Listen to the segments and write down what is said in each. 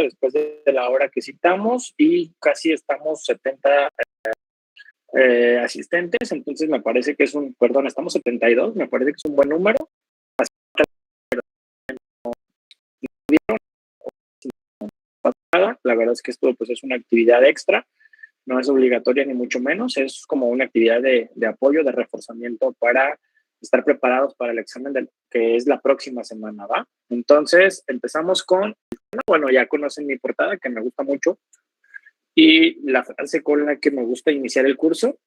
después de la hora que citamos y casi estamos 70 asistentes, entonces me parece que estamos 72, me parece que es un buen número. La verdad es que esto pues es una actividad extra, no es obligatoria ni mucho menos, es como una actividad de apoyo, de reforzamiento para estar preparados para el examen que es la próxima semana, ¿va? Entonces empezamos bueno, ya conocen mi portada que me gusta mucho y la frase con la que me gusta iniciar el curso,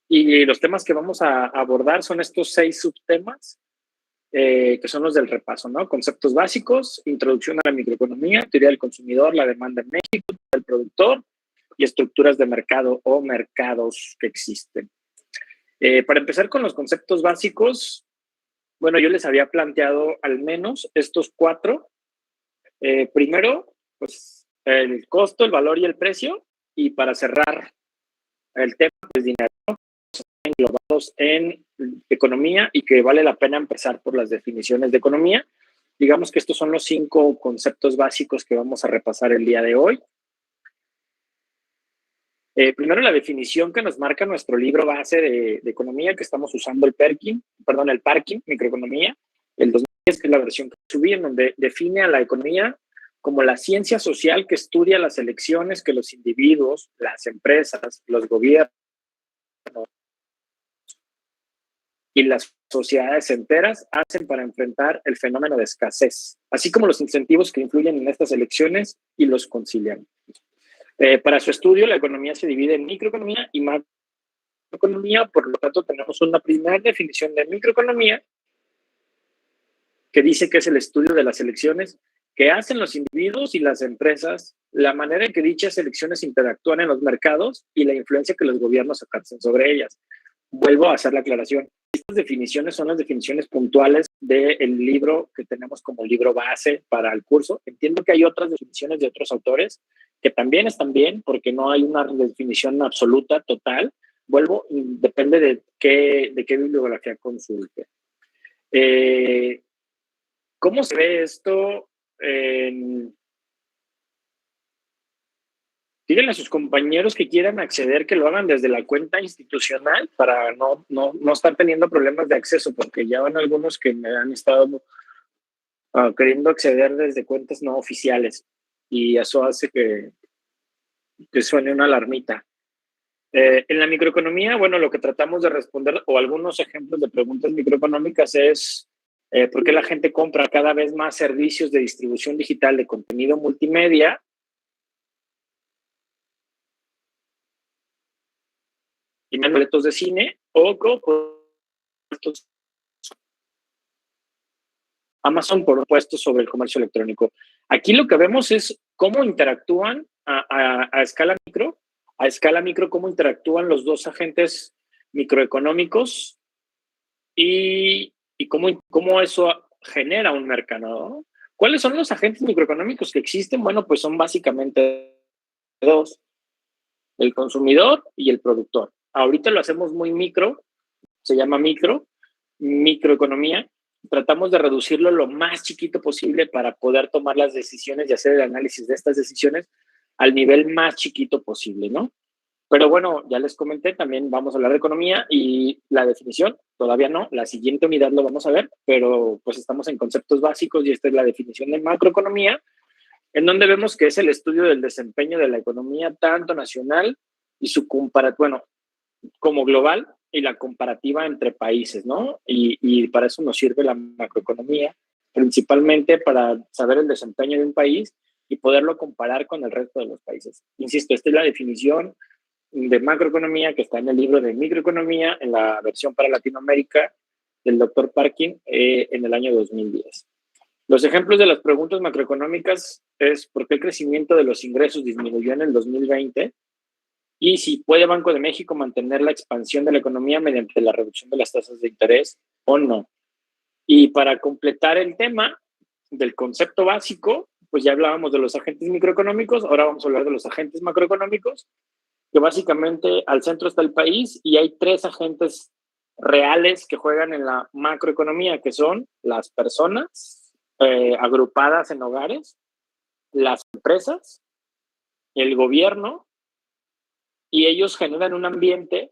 y los temas que vamos a abordar son estos 6 subtemas, que son los del repaso, ¿no? Conceptos básicos, introducción a la microeconomía, teoría del consumidor, la demanda en México, el productor y estructuras de mercado o mercados que existen. Para empezar con los conceptos básicos, bueno, yo les había planteado al menos estos 4. Primero, pues el costo, el valor y el precio, y para cerrar el tema, pues dinero, englobados en economía y que vale la pena empezar por las definiciones de economía. Digamos que estos son los 5 conceptos básicos que vamos a repasar el día de hoy. Primero, la definición que nos marca nuestro libro base de economía, que estamos usando el Parking, Microeconomía, el 2010, que es la versión que subí, en donde define a la economía como la ciencia social que estudia las elecciones que los individuos, las empresas, los gobiernos y las sociedades enteras hacen para enfrentar el fenómeno de escasez, así como los incentivos que influyen en estas elecciones y los concilian. Para su estudio, la economía se divide en microeconomía y macroeconomía, por lo tanto tenemos una primera definición de microeconomía que dice que es el estudio de las elecciones que hacen los individuos y las empresas, la manera en que dichas elecciones interactúan en los mercados y la influencia que los gobiernos ejercen sobre ellas. Vuelvo a hacer la aclaración. Estas definiciones son las definiciones puntuales del libro que tenemos como libro base para el curso. Entiendo que hay otras definiciones de otros autores que también están bien, porque no hay una definición absoluta, total. Vuelvo, depende de qué bibliografía consulte. ¿Cómo se ve esto? Díganle a sus compañeros que quieran acceder, que lo hagan desde la cuenta institucional para no estar teniendo problemas de acceso, porque ya van algunos que me han estado queriendo acceder desde cuentas no oficiales, y eso hace que suene una alarmita. En la microeconomía, bueno, lo que tratamos de responder, o algunos ejemplos de preguntas microeconómicas, es ¿por qué la gente compra cada vez más servicios de distribución digital de contenido multimedia? Y menos boletos de cine, o Amazon por puestos sobre el comercio electrónico. Aquí lo que vemos es cómo interactúan a escala micro, cómo interactúan los dos agentes microeconómicos y cómo eso genera un mercado, ¿no? ¿Cuáles son los agentes microeconómicos que existen? Bueno, pues son básicamente 2, el consumidor y el productor. Ahorita lo hacemos muy micro, se llama microeconomía. Tratamos de reducirlo lo más chiquito posible para poder tomar las decisiones y hacer el análisis de estas decisiones al nivel más chiquito posible, ¿no? Pero bueno, ya les comenté, también vamos a hablar de economía y la definición, todavía no, la siguiente unidad lo vamos a ver, pero pues estamos en conceptos básicos y esta es la definición de macroeconomía, en donde vemos que es el estudio del desempeño de la economía tanto nacional y su comparativa, como global, y la comparativa entre países, ¿no? Y para eso nos sirve la macroeconomía, principalmente para saber el desempeño de un país y poderlo comparar con el resto de los países. Insisto, esta es la definición de macroeconomía que está en el libro de microeconomía, en la versión para Latinoamérica del Dr. Parkin, en el año 2010. Los ejemplos de las preguntas macroeconómicas es ¿por qué el crecimiento de los ingresos disminuyó en el 2020? Y si puede Banco de México mantener la expansión de la economía mediante la reducción de las tasas de interés o no. Y para completar el tema del concepto básico, pues ya hablábamos de los agentes microeconómicos, ahora vamos a hablar de los agentes macroeconómicos, que básicamente al centro está el país y hay 3 agentes reales que juegan en la macroeconomía, que son las personas agrupadas en hogares, las empresas, el gobierno, y ellos generan un ambiente,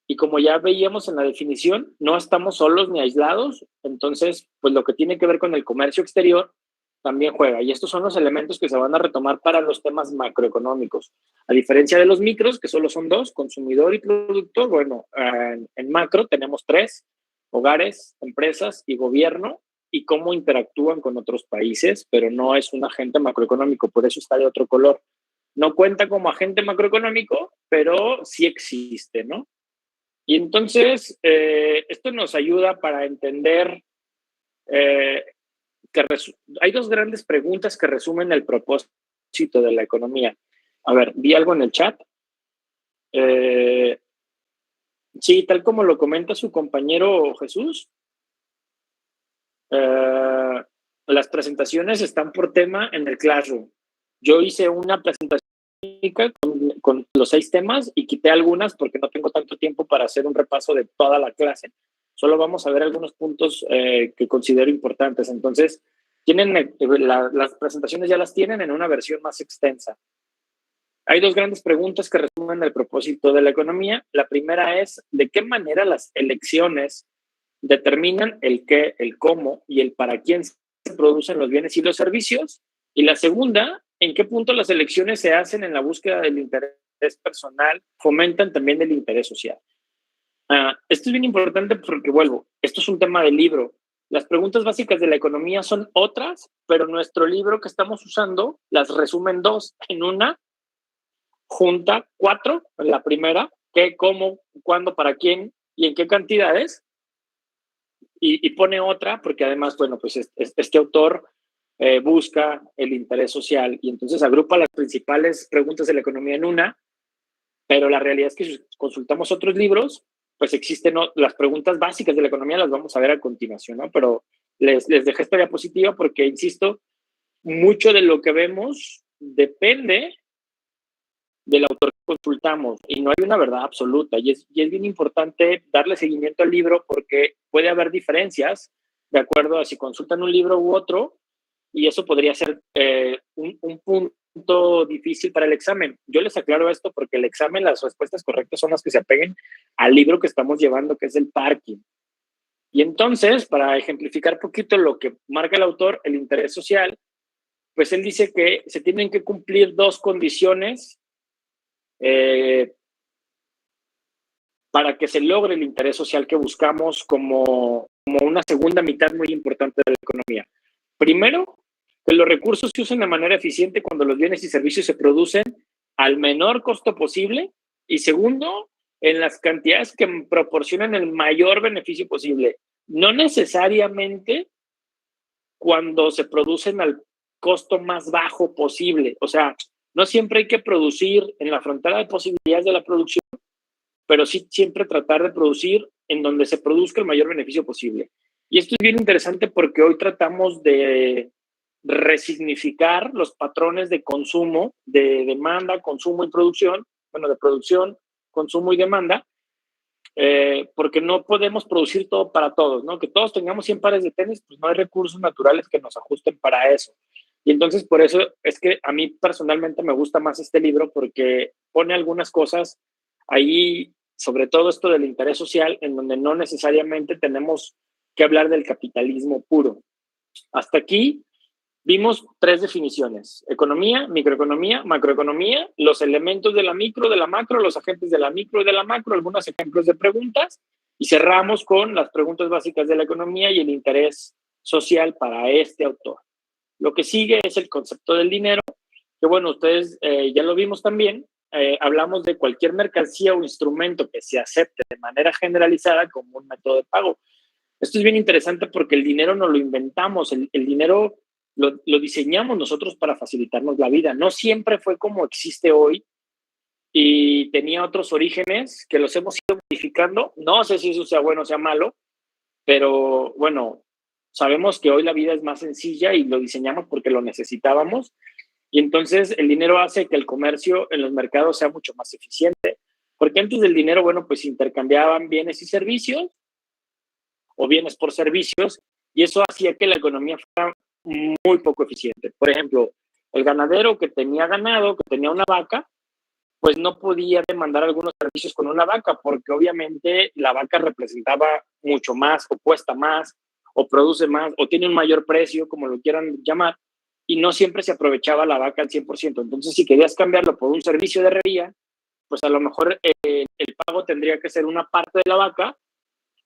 y como ya veíamos en la definición, no estamos solos ni aislados, entonces, pues lo que tiene que ver con el comercio exterior también juega, y estos son los elementos que se van a retomar para los temas macroeconómicos. A diferencia de los micros, que solo son dos, consumidor y productor, bueno, en macro tenemos tres: hogares, empresas y gobierno, y cómo interactúan con otros países, pero no es un agente macroeconómico, por eso está de otro color. No cuenta como agente macroeconómico, pero sí existe, ¿no? Y entonces, esto nos ayuda para entender que hay dos grandes preguntas que resumen el propósito de la economía. A ver, vi algo en el chat. Sí, tal como lo comenta su compañero Jesús, las presentaciones están por tema en el Classroom. Yo hice una presentación con los 6 temas y quité algunas porque no tengo tanto tiempo para hacer un repaso de toda la clase. Solo vamos a ver algunos puntos que considero importantes. Entonces, las presentaciones ya las tienen en una versión más extensa. Hay dos grandes preguntas que resumen el propósito de la economía. La primera es, ¿de qué manera las elecciones determinan el qué, el cómo y el para quién se producen los bienes y los servicios? Y la segunda, ¿en qué punto las elecciones se hacen en la búsqueda del interés personal, fomentan también el interés social? Esto es bien importante porque, vuelvo, esto es un tema del libro. Las preguntas básicas de la economía son otras, pero nuestro libro que estamos usando las resume en dos. En una, junta 4, en la primera, qué, cómo, cuándo, para quién y en qué cantidades. Y pone otra, porque además, bueno, pues este autor busca el interés social y entonces agrupa las principales preguntas de la economía en una, pero la realidad es que si consultamos otros libros, pues existen las preguntas básicas de la economía, las vamos a ver a continuación, ¿no? Pero les dejé esta diapositiva porque, insisto, mucho de lo que vemos depende del autor que consultamos y no hay una verdad absoluta y es bien importante darle seguimiento al libro porque puede haber diferencias de acuerdo a si consultan un libro u otro y eso podría ser un punto difícil para el examen. Yo les aclaro esto porque el examen, las respuestas correctas son las que se apeguen al libro que estamos llevando, que es el Parking. Y entonces, para ejemplificar poquito lo que marca el autor, el interés social, pues él dice que se tienen que cumplir dos condiciones para que se logre el interés social que buscamos como una segunda mitad muy importante de la economía. Primero, que los recursos se usen de manera eficiente cuando los bienes y servicios se producen al menor costo posible. Y segundo, en las cantidades que proporcionan el mayor beneficio posible. No necesariamente cuando se producen al costo más bajo posible. O sea, no siempre hay que producir en la frontera de posibilidades de la producción, pero sí siempre tratar de producir en donde se produzca el mayor beneficio posible. Y esto es bien interesante porque hoy tratamos de resignificar los patrones de consumo, de demanda, consumo y producción, bueno, de producción, consumo y demanda, porque no podemos producir todo para todos, ¿no? Que todos tengamos 100 pares de tenis, pues no hay recursos naturales que nos ajusten para eso. Y entonces por eso es que a mí personalmente me gusta más este libro porque pone algunas cosas ahí, sobre todo esto del interés social, en donde no necesariamente tenemos que hablar del capitalismo puro. Hasta aquí vimos 3 definiciones: economía, microeconomía, macroeconomía, los elementos de la micro, de la macro, los agentes de la micro y de la macro, algunos ejemplos de preguntas, y cerramos con las preguntas básicas de la economía y el interés social para este autor. Lo que sigue es el concepto del dinero, que bueno, ustedes ya lo vimos también. Hablamos de cualquier mercancía o instrumento que se acepte de manera generalizada como un método de pago. Esto es bien interesante porque el dinero no lo inventamos, el dinero lo diseñamos nosotros para facilitarnos la vida. No siempre fue como existe hoy y tenía otros orígenes que los hemos ido modificando. No sé si eso sea bueno o sea malo, pero bueno, sabemos que hoy la vida es más sencilla y lo diseñamos porque lo necesitábamos. Y entonces el dinero hace que el comercio en los mercados sea mucho más eficiente. Porque antes del dinero, bueno, pues intercambiaban bienes y servicios o bienes por servicios y eso hacía que la economía fuera muy poco eficiente. Por ejemplo, El ganadero que tenía ganado, que tenía una vaca, pues no podía demandar algunos servicios con una vaca, porque obviamente la vaca representaba mucho más, o cuesta más, o produce más, o tiene un mayor precio, como lo quieran llamar, y no siempre se aprovechaba la vaca al 100%. Entonces, si querías cambiarlo por un servicio de herrería, pues a lo mejor el pago tendría que ser una parte de la vaca,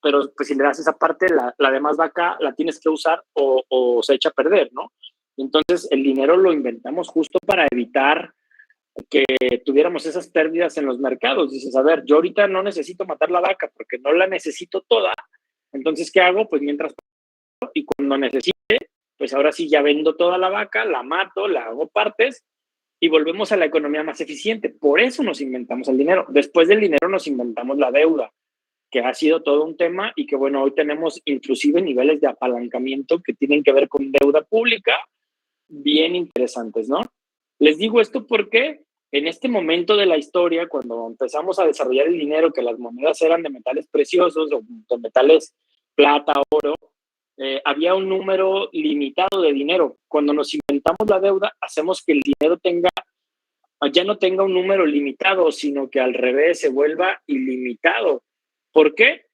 pero pues si le das esa parte, la demás vaca la tienes que usar o se echa a perder, ¿no? Entonces, el dinero lo inventamos justo para evitar que tuviéramos esas pérdidas en los mercados. Dices, a ver, yo ahorita no necesito matar la vaca porque no la necesito toda. Entonces, ¿qué hago? Pues mientras, y cuando necesite, pues ahora sí ya vendo toda la vaca, la mato, la hago partes y volvemos a la economía más eficiente. Por eso nos inventamos el dinero. Después del dinero nos inventamos la deuda, que ha sido todo un tema y que, bueno, hoy tenemos inclusive niveles de apalancamiento que tienen que ver con deuda pública bien interesantes, ¿no? Les digo esto porque en este momento de la historia, cuando empezamos a desarrollar el dinero, que las monedas eran de metales preciosos o de metales plata, oro, había un número limitado de dinero. Cuando nos inventamos la deuda, hacemos que el dinero ya no tenga un número limitado, sino que al revés se vuelva ilimitado. ¿Por qué?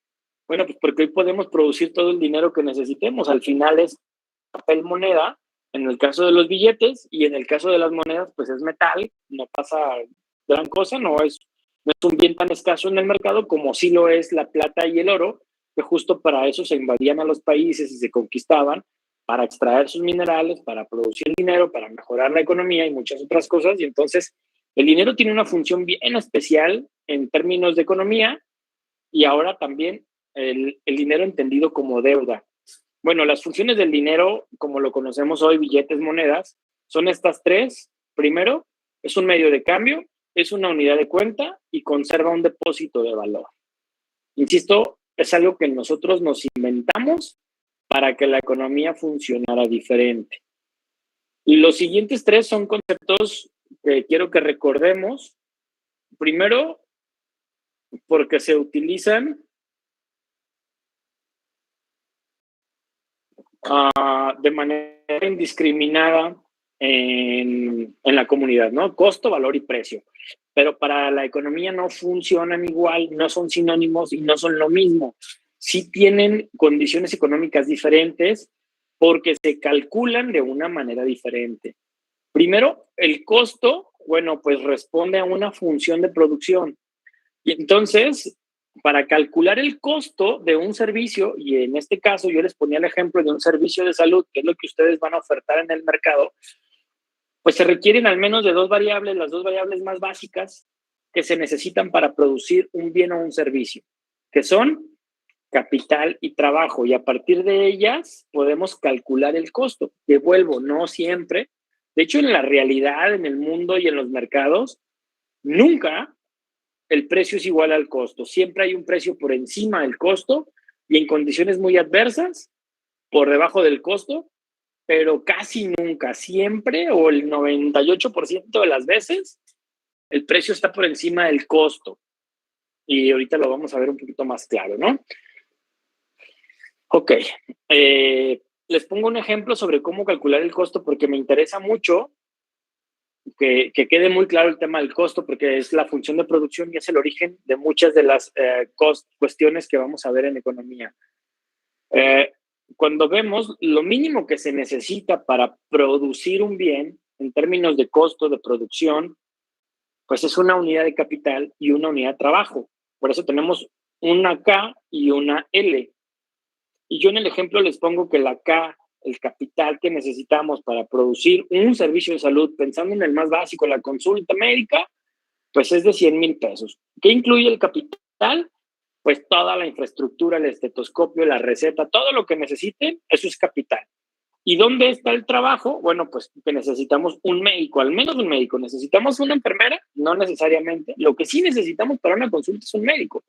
Bueno, pues porque hoy podemos producir todo el dinero que necesitemos. Al final es papel moneda, en el caso de los billetes, y en el caso de las monedas, pues es metal, no pasa gran cosa, no es un bien tan escaso en el mercado como sí lo es la plata y el oro, que justo para eso se invadían a los países y se conquistaban, para extraer sus minerales, para producir dinero, para mejorar la economía y muchas otras cosas. Y entonces el dinero tiene una función bien especial en términos de economía, y ahora también el dinero entendido como deuda. Bueno, las funciones del dinero, como lo conocemos hoy, billetes, monedas, son estas tres. Primero, es un medio de cambio, es una unidad de cuenta y conserva un depósito de valor. Insisto, es algo que nosotros nos inventamos para que la economía funcionara diferente. Y los siguientes tres son conceptos que quiero que recordemos. Primero, porque se utilizan de manera indiscriminada en la comunidad, ¿no? Costo, valor y precio. Pero para la economía no funcionan igual, no son sinónimos y no son lo mismo. Sí tienen condiciones económicas diferentes porque se calculan de una manera diferente. Primero, el costo, bueno, pues responde a una función de producción. Y entonces, para calcular el costo de un servicio, y en este caso yo les ponía el ejemplo de un servicio de salud, que es lo que ustedes van a ofertar en el mercado, pues se requieren al menos de dos variables, las dos variables más básicas que se necesitan para producir un bien o un servicio, que son capital y trabajo, y a partir de ellas podemos calcular el costo. Devuelvo, no siempre. De hecho, en la realidad, en el mundo y en los mercados, nunca el precio es igual al costo. Siempre hay un precio por encima del costo y en condiciones muy adversas, por debajo del costo, pero casi nunca, siempre o el 98% de las veces, el precio está por encima del costo. Y ahorita lo vamos a ver un poquito más claro, ¿no? Ok. Les pongo un ejemplo sobre cómo calcular el costo porque me interesa mucho que quede muy claro el tema del costo, porque es la función de producción y es el origen de muchas de las cuestiones que vamos a ver en economía. Cuando vemos lo mínimo que se necesita para producir un bien en términos de costo de producción, pues es una unidad de capital y una unidad de trabajo. Por eso tenemos una K y una L. Y yo en el ejemplo les pongo que la K, el capital que necesitamos para producir un servicio de salud, pensando en el más básico, la consulta médica, pues es de 100,000 pesos. ¿Qué incluye el capital? Pues toda la infraestructura, el estetoscopio, la receta, todo lo que necesiten, eso es capital. ¿Y dónde está el trabajo? Bueno, pues que necesitamos un médico, al menos un médico. ¿Necesitamos una enfermera? No necesariamente. Lo que sí necesitamos para una consulta es un médico.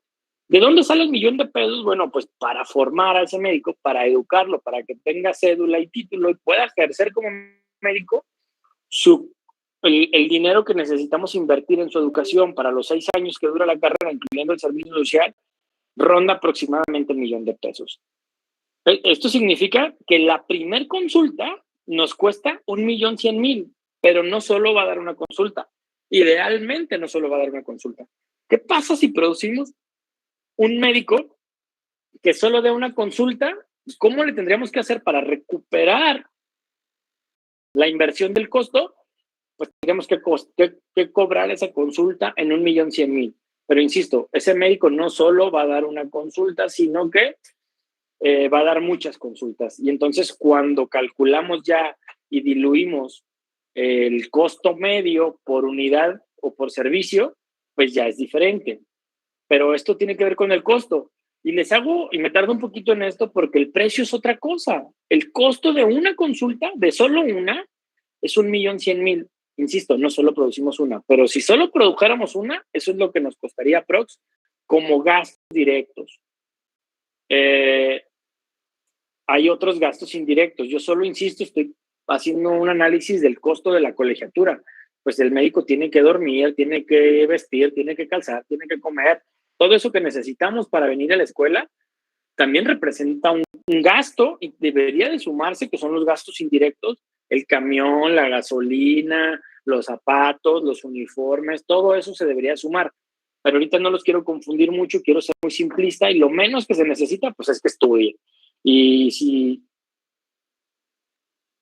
¿De dónde sale el 1,000,000 de pesos? Bueno, pues para formar a ese médico, para educarlo, para que tenga cédula y título y pueda ejercer como médico, el dinero que necesitamos invertir en su educación para los 6 años que dura la carrera, incluyendo el servicio social, ronda aproximadamente 1,000,000 de pesos. Esto significa que la primer consulta nos cuesta 1,100,000. pero no solo va a dar una consulta. Idealmente no solo va a dar una consulta. ¿Qué pasa si producimos un médico que solo dé una consulta? ¿Cómo le tendríamos que hacer para recuperar la inversión del costo? Pues tendríamos que cobrar esa consulta en 1,100,000. Pero insisto, ese médico no solo va a dar una consulta, sino que va a dar muchas consultas. Y entonces cuando calculamos ya y diluimos el costo medio por unidad o por servicio, pues ya es diferente. Pero esto tiene que ver con el costo. Y me tardo un poquito en esto porque el precio es otra cosa. El costo de una consulta, de solo una, es 1,100,000. Insisto, no solo producimos una, pero si solo produjéramos una, eso es lo que nos costaría prox como gastos directos. Hay otros gastos indirectos. Yo solo insisto, estoy haciendo un análisis del costo de la colegiatura. Pues el médico tiene que dormir, tiene que vestir, tiene que calzar, tiene que comer. Todo eso que necesitamos para venir a la escuela también representa un gasto y debería de sumarse, que son los gastos indirectos, el camión, la gasolina, los zapatos, los uniformes, todo eso se debería sumar. Pero ahorita no los quiero confundir mucho, quiero ser muy simplista y lo menos que se necesita, pues es que estudien. Y si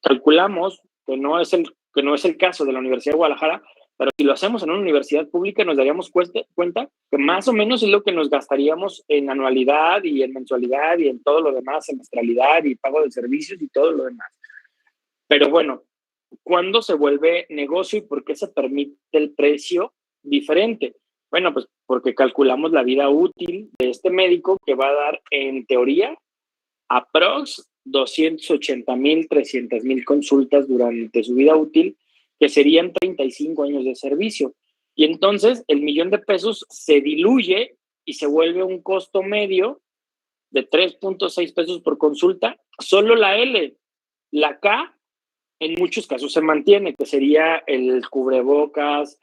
calculamos que no es el caso de la Universidad de Guadalajara, pero si lo hacemos en una universidad pública nos daríamos cuenta que más o menos es lo que nos gastaríamos en anualidad y en mensualidad y en todo lo demás, semestralidad y pago de servicios y todo lo demás. Pero bueno, ¿cuándo se vuelve negocio y por qué se permite el precio diferente? Bueno, pues porque calculamos la vida útil de este médico que va a dar, en teoría, aprox 280,000, 300,000 consultas durante su vida útil, que serían 35 años de servicio. Y entonces el $1,000,000 se diluye y se vuelve un costo medio de 3.6 pesos por consulta. Solo la L, la K, en muchos casos se mantiene, que sería el cubrebocas,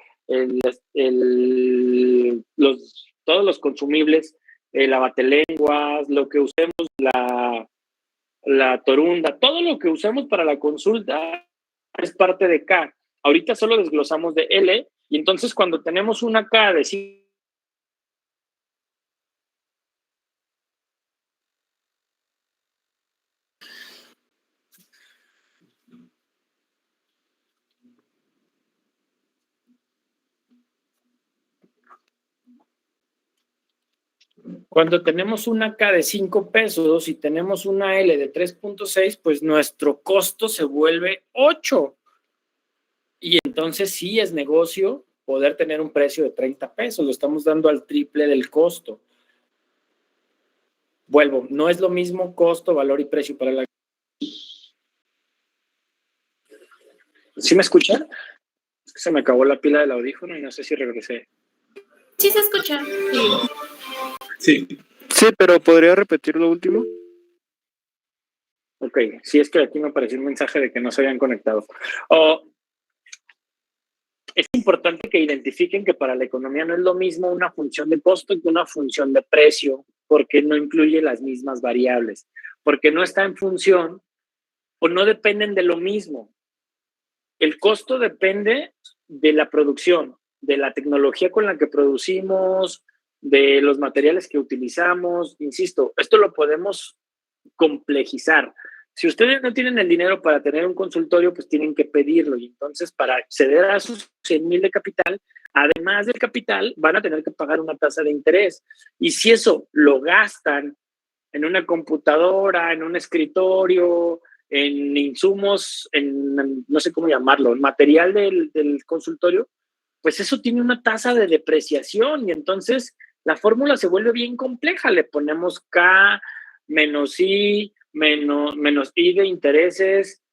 todos los consumibles, el lavatelenguas, lo que usemos, la torunda, todo lo que usemos para la consulta es parte de K. Ahorita solo desglosamos de L y entonces cuando tenemos una K de 5, cuando tenemos una K de 5 pesos y tenemos una L de 3.6, pues nuestro costo se vuelve 8. Y entonces sí es negocio poder tener un precio de 30 pesos, lo estamos dando al triple del costo. Vuelvo, no es lo mismo costo, valor y precio para la... ¿Sí me escuchan? Es que se me acabó la pila del audífono y no sé si regresé. Sí se escucha. Sí. Sí, pero ¿podría repetir lo último? Ok, sí, es que aquí me apareció un mensaje de que no se habían conectado. Es importante que identifiquen que para la economía no es lo mismo una función de costo que una función de precio, porque no incluye las mismas variables, porque no está en función o no dependen de lo mismo. El costo depende de la producción, de la tecnología con la que producimos, de los materiales que utilizamos. Insisto, esto lo podemos complejizar. Si ustedes no tienen el dinero para tener un consultorio, pues tienen que pedirlo. Y entonces, para acceder a sus 100,000 de capital, además del capital, van a tener que pagar una tasa de interés. Y si eso lo gastan en una computadora, en un escritorio, en insumos, en no sé cómo llamarlo, en material del consultorio, pues eso tiene una tasa de depreciación y entonces la fórmula se vuelve bien compleja. Le ponemos K menos I, menos I de intereses,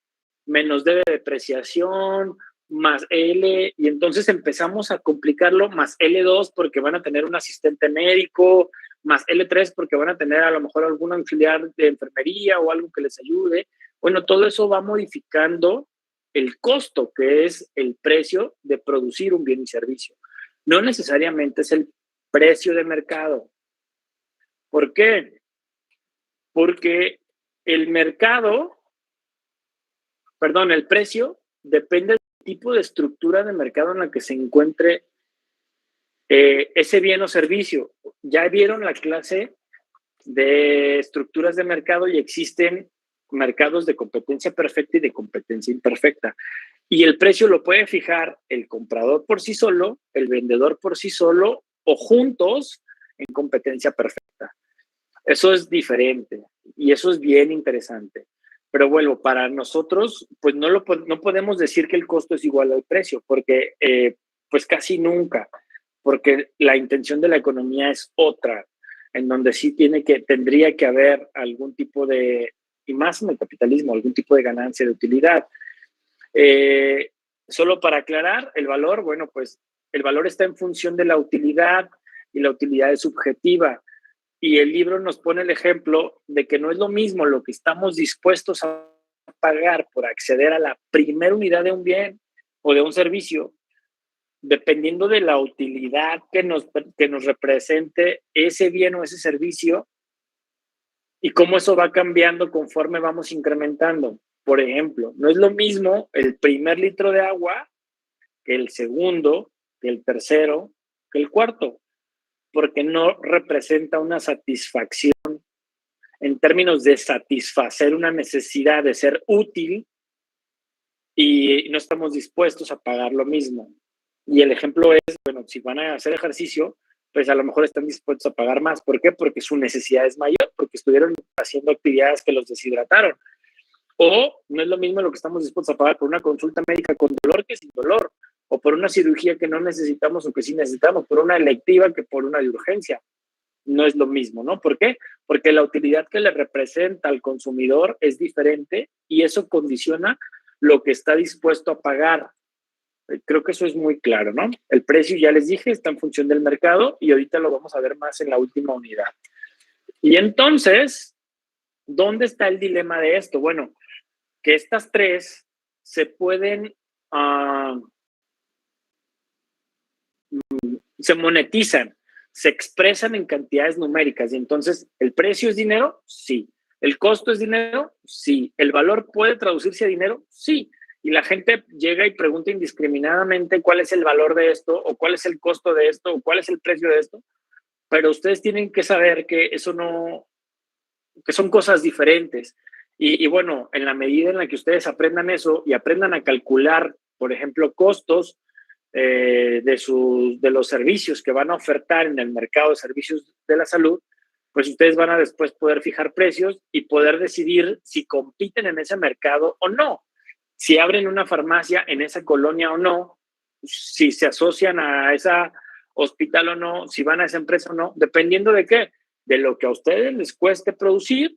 menos D de depreciación, más L, y entonces empezamos a complicarlo, más L2 porque van a tener un asistente médico, más L3 porque van a tener a lo mejor algún auxiliar de enfermería o algo que les ayude. Bueno, todo eso va modificando el costo, que es el precio de producir un bien y servicio. No necesariamente es el precio de mercado. ¿Por qué? Porque el precio depende del tipo de estructura de mercado en la que se encuentre ese bien o servicio. Ya vieron la clase de estructuras de mercado y existen mercados de competencia perfecta y de competencia imperfecta. Y el precio lo puede fijar el comprador por sí solo, el vendedor por sí solo o juntos en competencia perfecta. Eso es diferente y eso es bien interesante. Pero bueno, para nosotros, pues no podemos decir que el costo es igual al precio, porque pues casi nunca, porque la intención de la economía es otra, en donde sí tendría que haber algún tipo de, y más en el capitalismo, algún tipo de ganancia de utilidad. Solo para aclarar, el valor, bueno, pues el valor está en función de la utilidad y la utilidad es subjetiva. Y el libro nos pone el ejemplo de que no es lo mismo lo que estamos dispuestos a pagar por acceder a la primera unidad de un bien o de un servicio, dependiendo de la utilidad que nos represente ese bien o ese servicio y cómo eso va cambiando conforme vamos incrementando. Por ejemplo, no es lo mismo el primer litro de agua que el segundo, que el tercero, que el cuarto, porque no representa una satisfacción en términos de satisfacer una necesidad de ser útil y no estamos dispuestos a pagar lo mismo. Y el ejemplo es, bueno, si van a hacer ejercicio, pues a lo mejor están dispuestos a pagar más. ¿Por qué? Porque su necesidad es mayor, porque estuvieron haciendo actividades que los deshidrataron. O no es lo mismo lo que estamos dispuestos a pagar por una consulta médica con dolor que sin dolor, o por una cirugía que no necesitamos o que sí necesitamos, por una electiva que por una de urgencia. No es lo mismo, ¿no? ¿Por qué? Porque la utilidad que le representa al consumidor es diferente y eso condiciona lo que está dispuesto a pagar. Creo que eso es muy claro, ¿no? El precio, ya les dije, está en función del mercado y ahorita lo vamos a ver más en la última unidad. Y entonces, ¿dónde está el dilema de esto? Bueno, que estas tres se pueden, se monetizan, se expresan en cantidades numéricas y entonces, ¿el precio es dinero? Sí. ¿El costo es dinero? Sí. ¿El valor puede traducirse a dinero? Sí. Y la gente llega y pregunta indiscriminadamente cuál es el valor de esto o cuál es el costo de esto o cuál es el precio de esto, pero ustedes tienen que saber que eso no, que son cosas diferentes. Y bueno, en la medida en la que ustedes aprendan eso y aprendan a calcular, por ejemplo, costos de los servicios que van a ofertar en el mercado de servicios de la salud, pues ustedes van a después poder fijar precios y poder decidir si compiten en ese mercado o no, si abren una farmacia en esa colonia o no, si se asocian a esa hospital o no, si van a esa empresa o no, dependiendo de qué, de lo que a ustedes les cueste producir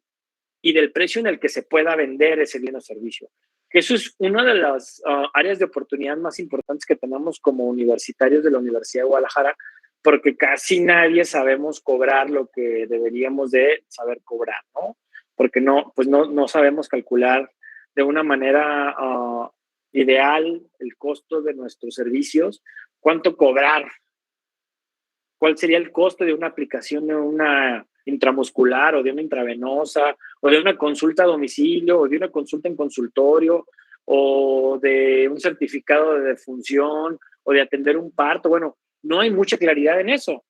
y del precio en el que se pueda vender ese bien o servicio. Que eso es una de las áreas de oportunidad más importantes que tenemos como universitarios de la Universidad de Guadalajara, porque casi nadie sabemos cobrar lo que deberíamos de saber cobrar, ¿no? Porque no sabemos calcular de una manera ideal el costo de nuestros servicios, cuánto cobrar, cuál sería el costo de una aplicación de una intramuscular o de una intravenosa o de una consulta a domicilio o de una consulta en consultorio o de un certificado de defunción o de atender un parto. Bueno, no hay mucha claridad en eso.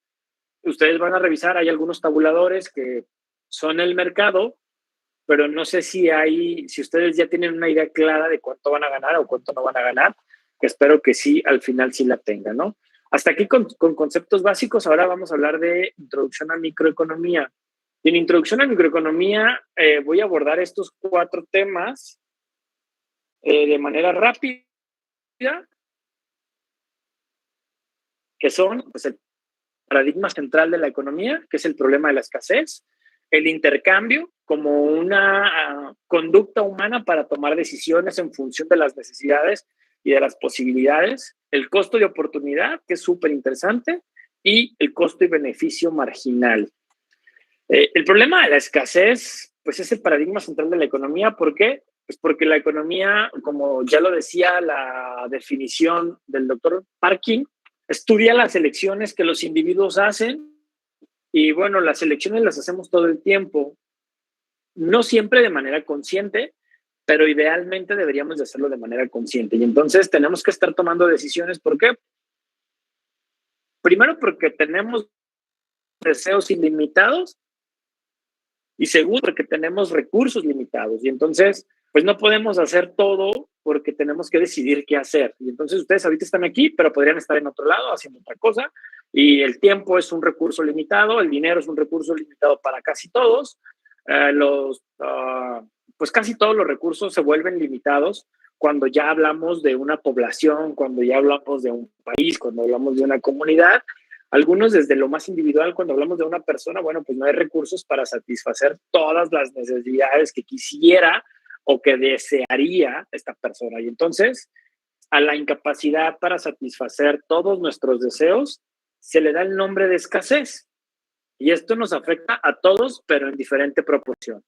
Ustedes van a revisar, hay algunos tabuladores que son el mercado, pero no sé si ustedes ya tienen una idea clara de cuánto van a ganar o cuánto no van a ganar, que espero que sí, al final sí la tengan, ¿no? Hasta aquí con conceptos básicos. Ahora vamos a hablar de introducción a microeconomía. Y en introducción a microeconomía voy a abordar estos 4 temas de manera rápida, que son pues, el paradigma central de la economía, que es el problema de la escasez, el intercambio como una conducta humana para tomar decisiones en función de las necesidades y de las posibilidades, el costo de oportunidad, que es súper interesante, y el costo y beneficio marginal. El problema de la escasez, pues es el paradigma central de la economía. ¿Por qué? Pues porque la economía, como ya lo decía la definición del doctor Parkin, estudia las elecciones que los individuos hacen y bueno, las elecciones las hacemos todo el tiempo, no siempre de manera consciente, pero idealmente deberíamos de hacerlo de manera consciente. Y entonces tenemos que estar tomando decisiones. ¿Por qué? Primero, porque tenemos deseos ilimitados, y segundo, porque tenemos recursos limitados. Y entonces, pues no podemos hacer todo porque tenemos que decidir qué hacer. Y entonces ustedes ahorita están aquí, pero podrían estar en otro lado haciendo otra cosa. Y el tiempo es un recurso limitado, el dinero es un recurso limitado para casi todos. Pues casi todos los recursos se vuelven limitados cuando ya hablamos de una población, cuando ya hablamos de un país, cuando hablamos de una comunidad. Algunos desde lo más individual, cuando hablamos de una persona, bueno, pues no hay recursos para satisfacer todas las necesidades que quisiera o que desearía esta persona. Y entonces, a la incapacidad para satisfacer todos nuestros deseos, se le da el nombre de escasez. Y esto nos afecta a todos, pero en diferente proporción.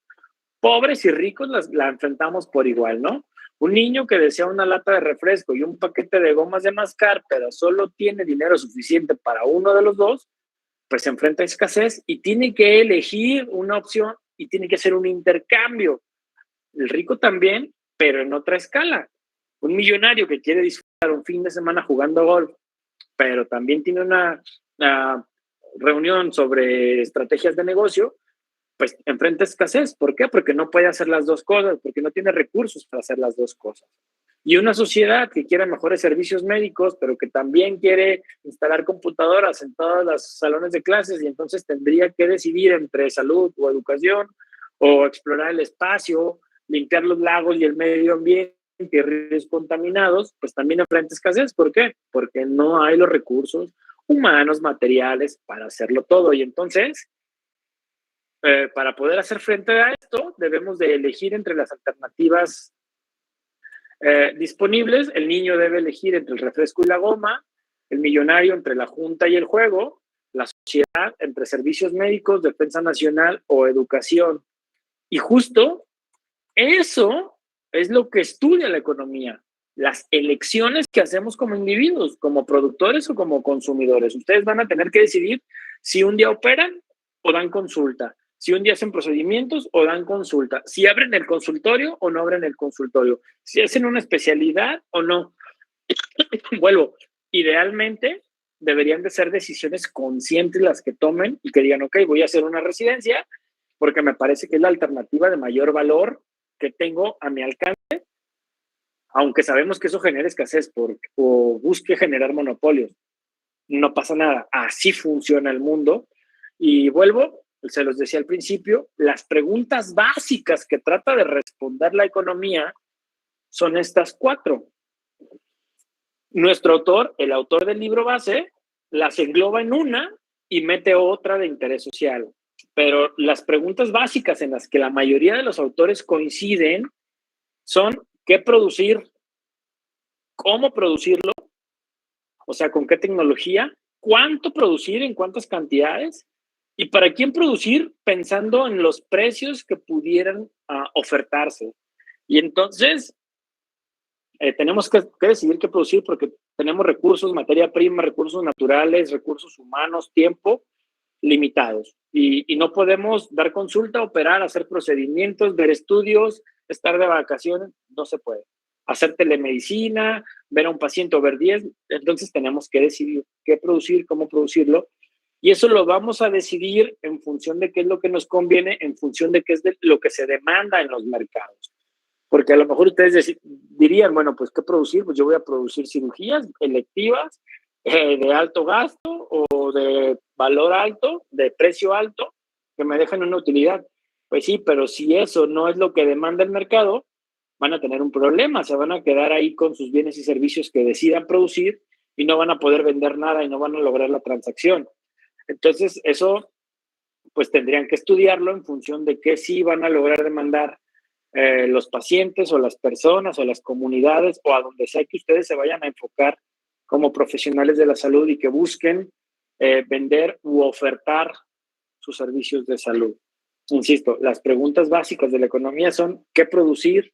Pobres y ricos la enfrentamos por igual, ¿no? Un niño que desea una lata de refresco y un paquete de gomas de mascar, pero solo tiene dinero suficiente para uno de los dos, pues se enfrenta a escasez y tiene que elegir una opción y tiene que hacer un intercambio. El rico también, pero en otra escala. Un millonario que quiere disfrutar un fin de semana jugando golf, pero también tiene una reunión sobre estrategias de negocio, pues enfrenta escasez. ¿Por qué? Porque no puede hacer las dos cosas, porque no tiene recursos para hacer las dos cosas. Y una sociedad que quiere mejores servicios médicos, pero que también quiere instalar computadoras en todos los salones de clases, y entonces tendría que decidir entre salud o educación, o explorar el espacio, limpiar los lagos y el medio ambiente y ríos contaminados, pues también enfrenta escasez. ¿Por qué? Porque no hay los recursos humanos, materiales para hacerlo todo. Y entonces, para poder hacer frente a esto, debemos de elegir entre las alternativas disponibles. El niño debe elegir entre el refresco y la goma, el millonario entre la junta y el juego, la sociedad entre servicios médicos, defensa nacional o educación. Y justo eso es lo que estudia la economía, las elecciones que hacemos como individuos, como productores o como consumidores. Ustedes van a tener que decidir si un día operan o dan consulta, si un día hacen procedimientos o dan consulta, si abren el consultorio o no abren el consultorio, si hacen una especialidad o no. Vuelvo, idealmente deberían de ser decisiones conscientes las que tomen y que digan, ok, voy a hacer una residencia porque me parece que es la alternativa de mayor valor que tengo a mi alcance, aunque sabemos que eso genera escasez o busque generar monopolios. No pasa nada, así funciona el mundo. Y vuelvo, se los decía al principio, las preguntas básicas que trata de responder la economía son estas 4. Nuestro autor, el autor del libro base, las engloba en una y mete otra de interés social. Pero las preguntas básicas en las que la mayoría de los autores coinciden son qué producir, cómo producirlo, o sea, con qué tecnología, cuánto producir, en cuántas cantidades, y para quién producir, pensando en los precios que pudieran ofertarse. Y entonces, tenemos que decidir qué producir porque tenemos recursos, materia prima, recursos naturales, recursos humanos, tiempo limitados. Y no podemos dar consulta, operar, hacer procedimientos, ver estudios, estar de vacaciones, no se puede. Hacer telemedicina, ver a un paciente o ver 10, entonces tenemos que decidir qué producir, cómo producirlo. Y eso lo vamos a decidir en función de qué es lo que nos conviene, en función de qué es lo que se demanda en los mercados. Porque a lo mejor ustedes dirían, bueno, pues ¿qué producir? Pues yo voy a producir cirugías electivas de alto gasto o de valor alto, de precio alto, que me dejen una utilidad. Pues sí, pero si eso no es lo que demanda el mercado, van a tener un problema, se van a quedar ahí con sus bienes y servicios que decidan producir y no van a poder vender nada y no van a lograr la transacción. Entonces, eso, pues tendrían que estudiarlo en función de qué sí van a lograr demandar los pacientes o las personas o las comunidades o a donde sea que ustedes se vayan a enfocar como profesionales de la salud y que busquen vender u ofertar sus servicios de salud. Insisto, las preguntas básicas de la economía son qué producir,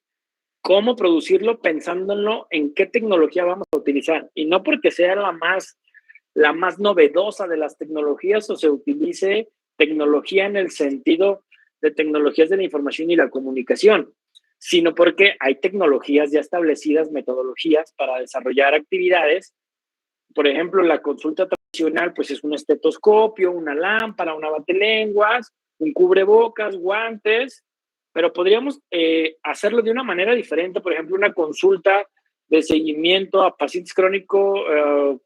cómo producirlo, pensándolo en qué tecnología vamos a utilizar. Y no porque sea la más novedosa de las tecnologías o se utilice tecnología en el sentido de tecnologías de la información y la comunicación, sino porque hay tecnologías ya establecidas, metodologías para desarrollar actividades. Por ejemplo, la consulta tradicional, pues es un estetoscopio, una lámpara, una batelenguas, un cubrebocas, guantes, pero podríamos hacerlo de una manera diferente. Por ejemplo, una consulta de seguimiento a pacientes crónicos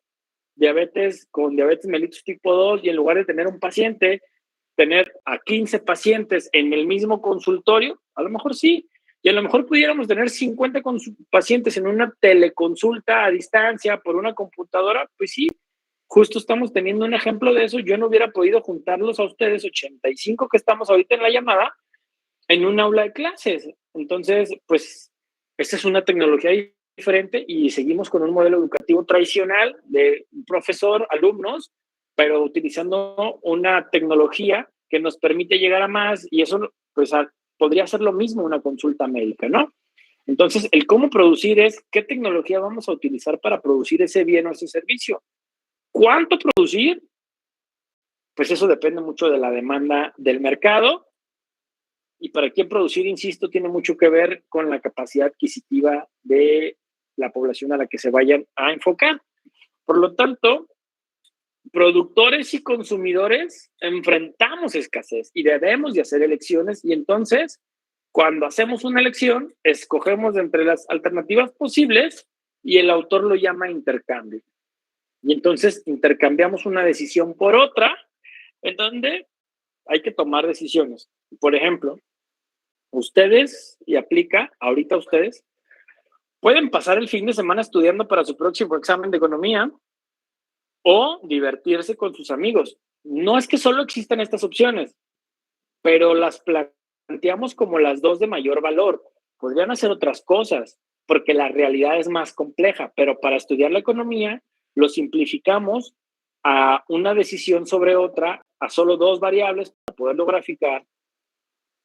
diabetes con diabetes mellitus tipo 2, y en lugar de tener un paciente, tener a 15 pacientes en el mismo consultorio, a lo mejor sí, y a lo mejor pudiéramos tener 50 pacientes en una teleconsulta a distancia por una computadora, pues sí, justo estamos teniendo un ejemplo de eso. Yo no hubiera podido juntarlos a ustedes, 85 que estamos ahorita en la llamada, en un aula de clases. Entonces, pues, esta es una tecnología diferente y seguimos con un modelo educativo tradicional de profesor, alumnos, pero utilizando una tecnología que nos permite llegar a más, y eso, pues, podría ser lo mismo una consulta médica, ¿no? Entonces, el cómo producir es qué tecnología vamos a utilizar para producir ese bien o ese servicio. ¿Cuánto producir? Pues eso depende mucho de la demanda del mercado, y para quién producir, insisto, tiene mucho que ver con la capacidad adquisitiva de la población a la que se vayan a enfocar. Por lo tanto, productores y consumidores enfrentamos escasez y debemos de hacer elecciones, y entonces, cuando hacemos una elección, escogemos de entre las alternativas posibles y el autor lo llama intercambio. Y entonces intercambiamos una decisión por otra, en donde hay que tomar decisiones. Por ejemplo, ustedes, y aplica ahorita ustedes, pueden pasar el fin de semana estudiando para su próximo examen de economía o divertirse con sus amigos. No es que solo existan estas opciones, pero las planteamos como las dos de mayor valor. Podrían hacer otras cosas, porque la realidad es más compleja, pero para estudiar la economía lo simplificamos a una decisión sobre otra, a solo dos variables para poderlo graficar.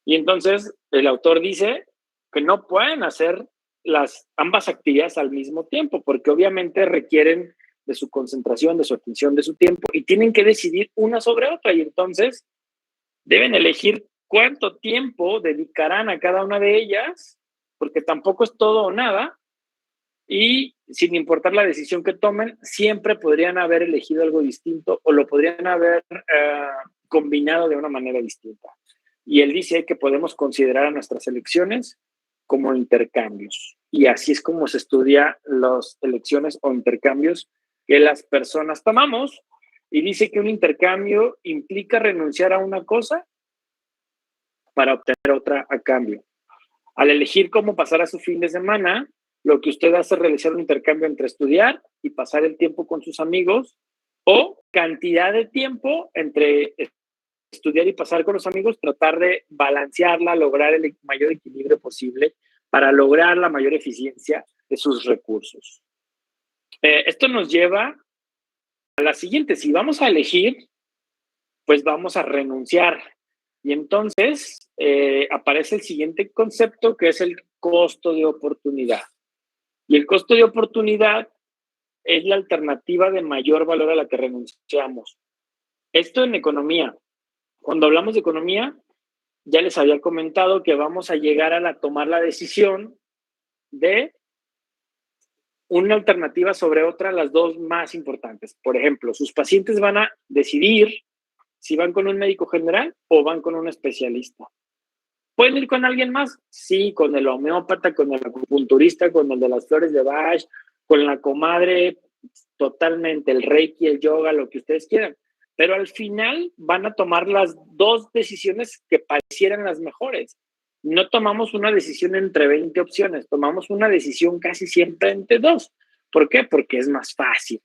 Y entonces el autor dice que no pueden hacer ambas actividades al mismo tiempo, porque obviamente requieren de su concentración, de su atención, de su tiempo, y tienen que decidir una sobre otra, y entonces deben elegir cuánto tiempo dedicarán a cada una de ellas, porque tampoco es todo o nada, y sin importar la decisión que tomen, siempre podrían haber elegido algo distinto o lo podrían haber combinado de una manera distinta. Y él dice que podemos considerar a nuestras elecciones como intercambios. Y así es como se estudia las elecciones o intercambios que las personas tomamos. Y dice que un intercambio implica renunciar a una cosa para obtener otra a cambio. Al elegir cómo pasar a su fin de semana, lo que usted hace es realizar un intercambio entre estudiar y pasar el tiempo con sus amigos, o cantidad de tiempo entre estudiar y pasar con los amigos, tratar de balancearla, lograr el mayor equilibrio posible para lograr la mayor eficiencia de sus recursos. Esto nos lleva a la siguiente: si vamos a elegir, pues vamos a renunciar. Y entonces aparece el siguiente concepto, que es el costo de oportunidad. Y el costo de oportunidad es la alternativa de mayor valor a la que renunciamos. Esto en economía. Cuando hablamos de economía, ya les había comentado que vamos a llegar a tomar la decisión de una alternativa sobre otra, las dos más importantes. Por ejemplo, sus pacientes van a decidir si van con un médico general o van con un especialista. ¿Pueden ir con alguien más? Sí, con el homeópata, con el acupunturista, con el de las flores de Bach, con la comadre, totalmente, el reiki, el yoga, lo que ustedes quieran. Pero al final van a tomar las dos decisiones que parecieran las mejores. No tomamos una decisión entre 20 opciones, tomamos una decisión casi siempre entre dos. ¿Por qué? Porque es más fácil.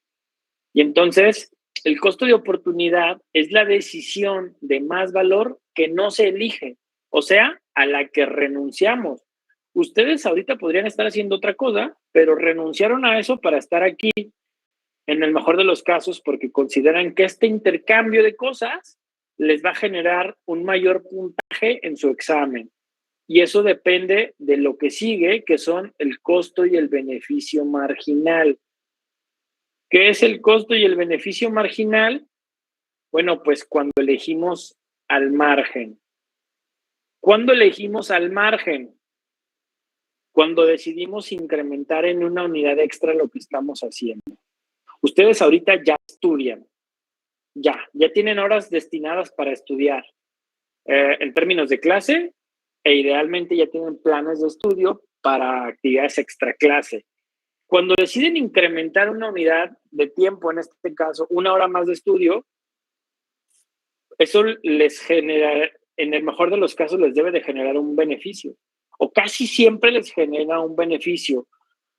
Y entonces, el costo de oportunidad es la decisión de más valor que no se elige, o sea, a la que renunciamos. Ustedes ahorita podrían estar haciendo otra cosa, pero renunciaron a eso para estar aquí, en el mejor de los casos, porque consideran que este intercambio de cosas les va a generar un mayor puntaje en su examen. Y eso depende de lo que sigue, que son el costo y el beneficio marginal. ¿Qué es el costo y el beneficio marginal? Bueno, pues cuando elegimos al margen. ¿Cuándo elegimos al margen? cuando decidimos incrementar en una unidad extra lo que estamos haciendo. Ustedes ahorita ya estudian, ya tienen horas destinadas para estudiar en términos de clase e idealmente ya tienen planes de estudio para actividades extra clase. Cuando deciden incrementar una unidad de tiempo, en este caso, 1 hora más de estudio, eso les genera, en el mejor de los casos, les debe de generar un beneficio. O casi siempre les genera un beneficio,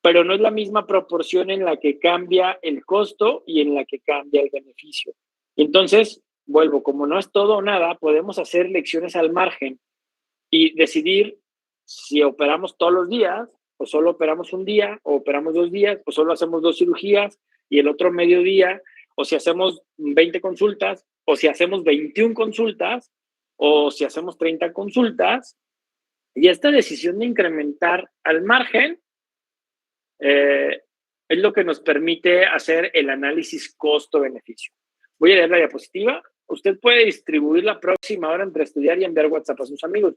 pero no es la misma proporción en la que cambia el costo y en la que cambia el beneficio. Entonces, vuelvo, como no es todo o nada, podemos hacer lecciones al margen y decidir si operamos todos los días, o solo operamos un día, o operamos 2 días, o solo hacemos 2 cirugías y el otro mediodía, o si hacemos 20 consultas, o si hacemos 21 consultas, o si hacemos 30 consultas. Y esta decisión de incrementar al margen es lo que nos permite hacer el análisis costo-beneficio. Voy a leer la diapositiva. Usted puede distribuir la próxima hora entre estudiar y enviar WhatsApp a sus amigos.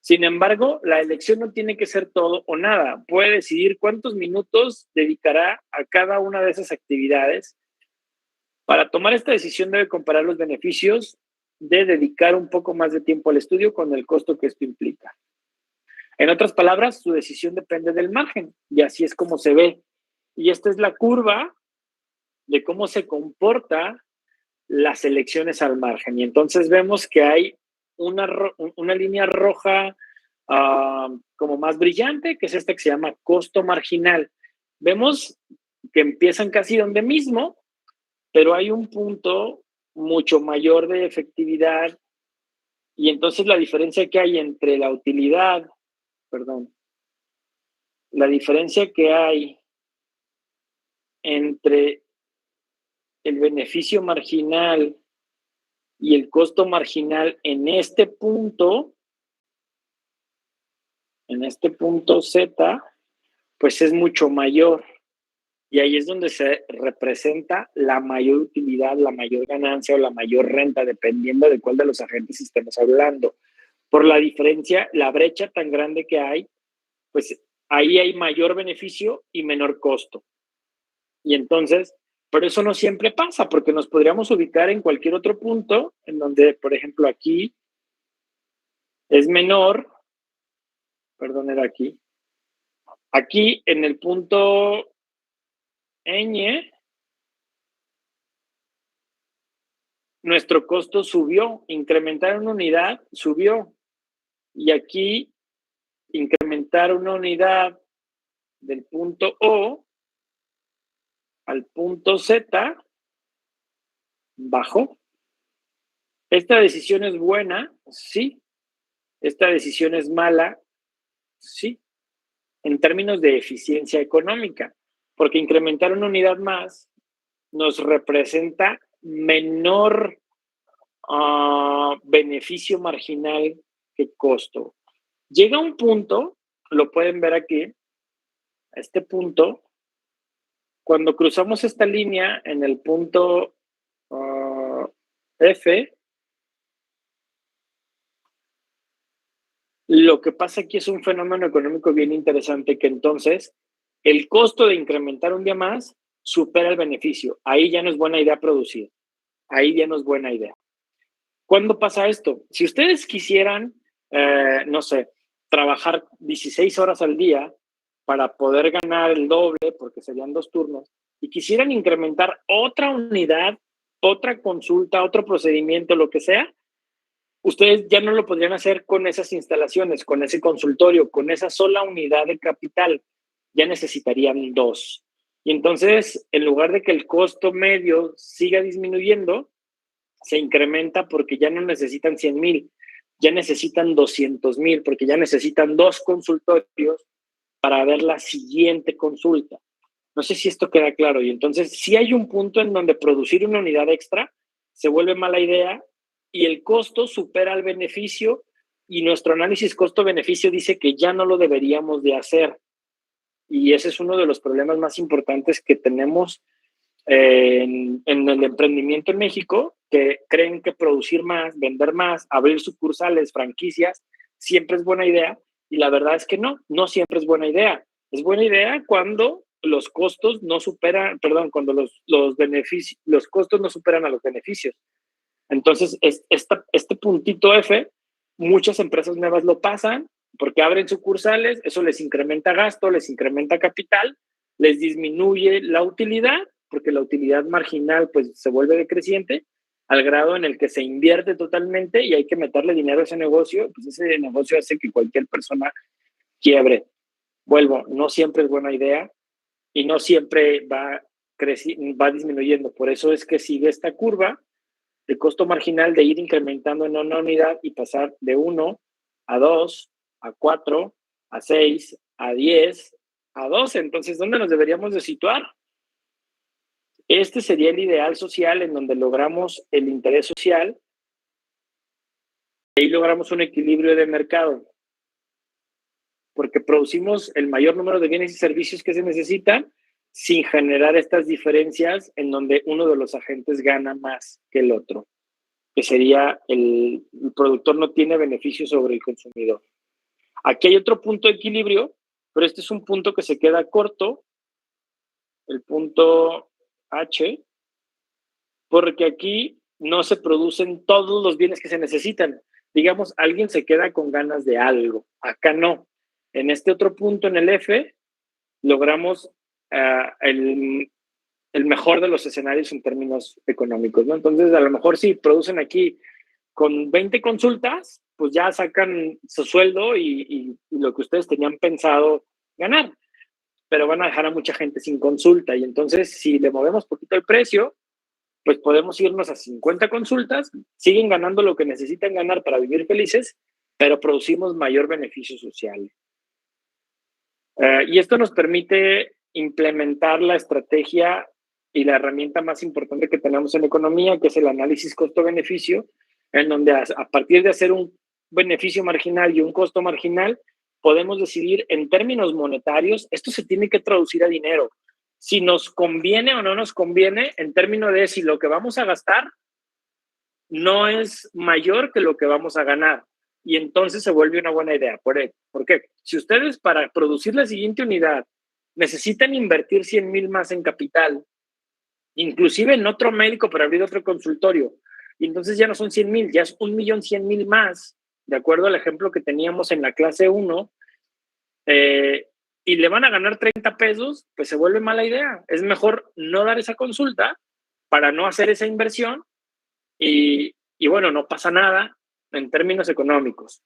Sin embargo, la elección no tiene que ser todo o nada. Puede decidir cuántos minutos dedicará a cada una de esas actividades. Para tomar esta decisión debe comparar los beneficios de dedicar un poco más de tiempo al estudio con el costo que esto implica. En otras palabras, su decisión depende del margen y así es como se ve. Y esta es la curva de cómo se comporta las elecciones al margen. Y entonces vemos que hay una línea roja como más brillante, que es esta que se llama costo marginal. Vemos que empiezan casi donde mismo, pero hay un punto mucho mayor de efectividad y entonces la diferencia que hay entre la utilidad, la diferencia que hay entre el beneficio marginal y el costo marginal en este punto Z, pues es mucho mayor. Y ahí es donde se representa la mayor utilidad, la mayor ganancia o la mayor renta, dependiendo de cuál de los agentes estemos hablando. Por la diferencia, la brecha tan grande que hay, pues ahí hay mayor beneficio y menor costo. Y entonces, pero eso no siempre pasa, porque nos podríamos ubicar en cualquier otro punto, en donde, por ejemplo, aquí es menor, era aquí. Aquí, en el punto ñ, nuestro costo subió, incrementar una unidad subió. Y aquí, incrementar una unidad del punto O al punto Z bajó. ¿Esta decisión es buena? Sí. ¿Esta decisión es mala? Sí. En términos de eficiencia económica, porque incrementar una unidad más nos representa menor beneficio marginal que costo. Llega un punto, lo pueden ver aquí, a este punto, cuando cruzamos esta línea en el punto F, lo que pasa aquí es un fenómeno económico bien interesante, que entonces el costo de incrementar un día más supera el beneficio. Ahí ya no es buena idea producir. Ahí ya no es buena idea. ¿Cuándo pasa esto? Si ustedes quisieran, no sé, trabajar 16 horas al día para poder ganar el doble, porque serían 2 turnos, y quisieran incrementar otra unidad, otra consulta, otro procedimiento, lo que sea, ustedes ya no lo podrían hacer con esas instalaciones, con ese consultorio, con esa sola unidad de capital. Ya necesitarían 2. Y entonces, en lugar de que el costo medio siga disminuyendo, se incrementa porque ya no necesitan 100,000, ya necesitan 200,000, porque ya necesitan 2 consultorios para ver la siguiente consulta. No sé si esto queda claro. Y entonces, sí hay un punto en donde producir una unidad extra se vuelve mala idea y el costo supera el beneficio y nuestro análisis costo-beneficio dice que ya no lo deberíamos de hacer. Y ese es uno de los problemas más importantes que tenemos en el emprendimiento en México, que creen que producir más, vender más, abrir sucursales, franquicias, siempre es buena idea, Y la verdad es que no siempre es buena idea. Es buena idea cuando los costos no superan, cuando los beneficios, los costos no superan a los beneficios. Entonces, este puntito F, muchas empresas nuevas lo pasan porque abren sucursales, eso les incrementa gasto, les incrementa capital, les disminuye la utilidad, porque la utilidad marginal pues se vuelve decreciente, al grado en el que se invierte totalmente y hay que meterle dinero a ese negocio, pues ese negocio hace que cualquier persona quiebre. Vuelvo, no siempre es buena idea y no siempre va disminuyendo. Por eso es que sigue esta curva de costo marginal de ir incrementando en una unidad y pasar de 1 a 2, a 4, a 6, a 10, a 12. Entonces, ¿dónde nos deberíamos de situar? Este sería el ideal social en donde logramos el interés social y ahí logramos un equilibrio de mercado, porque producimos el mayor número de bienes y servicios que se necesitan sin generar estas diferencias en donde uno de los agentes gana más que el otro, que sería el productor no tiene beneficio sobre el consumidor. Aquí hay otro punto de equilibrio, pero este es un punto que se queda corto, el punto H, porque aquí no se producen todos los bienes que se necesitan. Digamos, alguien se queda con ganas de algo, acá no. En este otro punto, en el F, logramos el mejor de los escenarios en términos económicos, ¿no? Entonces, a lo mejor si producen aquí con 20 consultas, pues ya sacan su sueldo y lo que ustedes tenían pensado ganar, pero van a dejar a mucha gente sin consulta y entonces si le movemos poquito el precio, pues podemos irnos a 50 consultas, siguen ganando lo que necesitan ganar para vivir felices, pero producimos mayor beneficio social. Y esto nos permite implementar la estrategia y la herramienta más importante que tenemos en economía, que es el análisis costo-beneficio, en donde a partir de hacer un beneficio marginal y un costo marginal, podemos decidir en términos monetarios, esto se tiene que traducir a dinero, si nos conviene o no nos conviene en términos de si lo que vamos a gastar no es mayor que lo que vamos a ganar. Y entonces se vuelve una buena idea. ¿Por qué? Si ustedes para producir la siguiente unidad necesitan invertir 100,000 más en capital, inclusive en otro médico para abrir otro consultorio, y entonces ya no son 100,000, ya es 1,100,000 más, de acuerdo al ejemplo que teníamos en la clase 1, y le van a ganar 30 pesos, pues se vuelve mala idea. Es mejor no dar esa consulta para no hacer esa inversión y bueno, no pasa nada en términos económicos.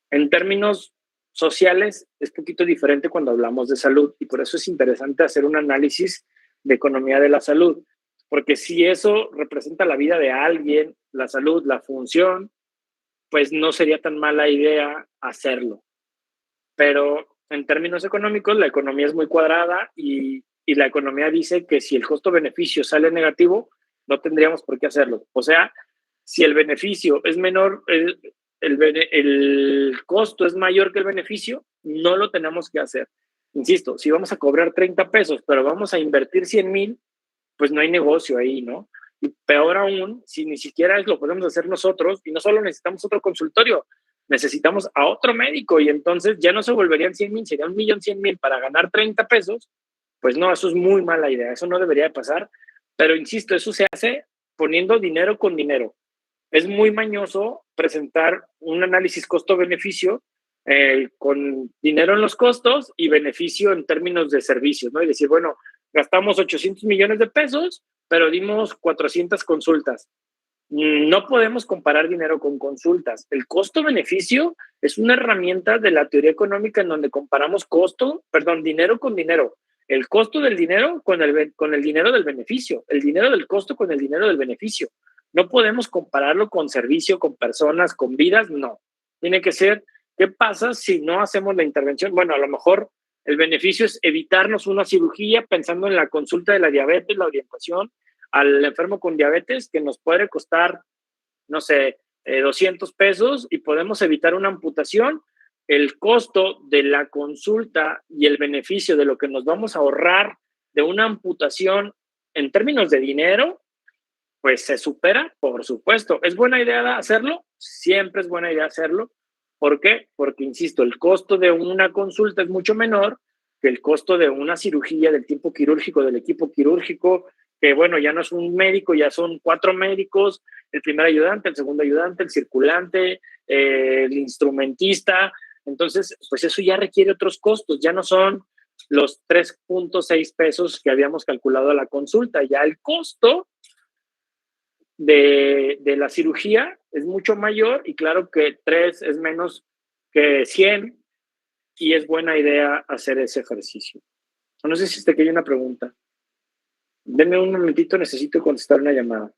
En términos sociales es un poquito diferente cuando hablamos de salud y por eso es interesante hacer un análisis de economía de la salud, porque si eso representa la vida de alguien, la salud, la función, pues no sería tan mala idea hacerlo. Pero en términos económicos, la economía es muy cuadrada y la economía dice que si el costo-beneficio sale negativo, no tendríamos por qué hacerlo. O sea, si el beneficio es menor, el costo es mayor que el beneficio, no lo tenemos que hacer. Insisto, si vamos a cobrar 30 pesos, pero vamos a invertir 100,000, pues no hay negocio ahí, ¿no? Y peor aún, si ni siquiera lo podemos hacer nosotros y no solo necesitamos otro consultorio, necesitamos a otro médico y entonces ya no se volverían 100,000, serían 1,100,000 para ganar 30 pesos, pues no, eso es muy mala idea, eso no debería de pasar, pero insisto, eso se hace poniendo dinero con dinero. Es muy mañoso presentar un análisis costo-beneficio con dinero en los costos y beneficio en términos de servicios, ¿no? Y decir, bueno, gastamos 800 millones de pesos, pero dimos 400 consultas. No podemos comparar dinero con consultas. El costo-beneficio es una herramienta de la teoría económica en donde comparamos dinero con dinero. El costo del dinero con el dinero del beneficio. El dinero del costo con el dinero del beneficio. No podemos compararlo con servicio, con personas, con vidas, no. Tiene que ser, ¿qué pasa si no hacemos la intervención? Bueno, a lo mejor el beneficio es evitarnos una cirugía pensando en la consulta de la diabetes, la orientación al enfermo con diabetes, que nos puede costar, no sé, 200 pesos y podemos evitar una amputación. El costo de la consulta y el beneficio de lo que nos vamos a ahorrar de una amputación en términos de dinero, pues se supera, por supuesto. ¿Es buena idea hacerlo? Siempre es buena idea hacerlo, ¿Por qué? Porque, insisto, el costo de una consulta es mucho menor que el costo de una cirugía, del tiempo quirúrgico, del equipo quirúrgico, que bueno, ya no es un médico, ya son 4 médicos, el primer ayudante, el segundo ayudante, el circulante, el instrumentista. Entonces, pues eso ya requiere otros costos, ya no son los 3.6 pesos que habíamos calculado a la consulta, ya el costo de la cirugía es mucho mayor y claro que 3 es menos que 100 y es buena idea hacer ese ejercicio. No sé si te queda una pregunta. Denme un momentito, necesito contestar una llamada.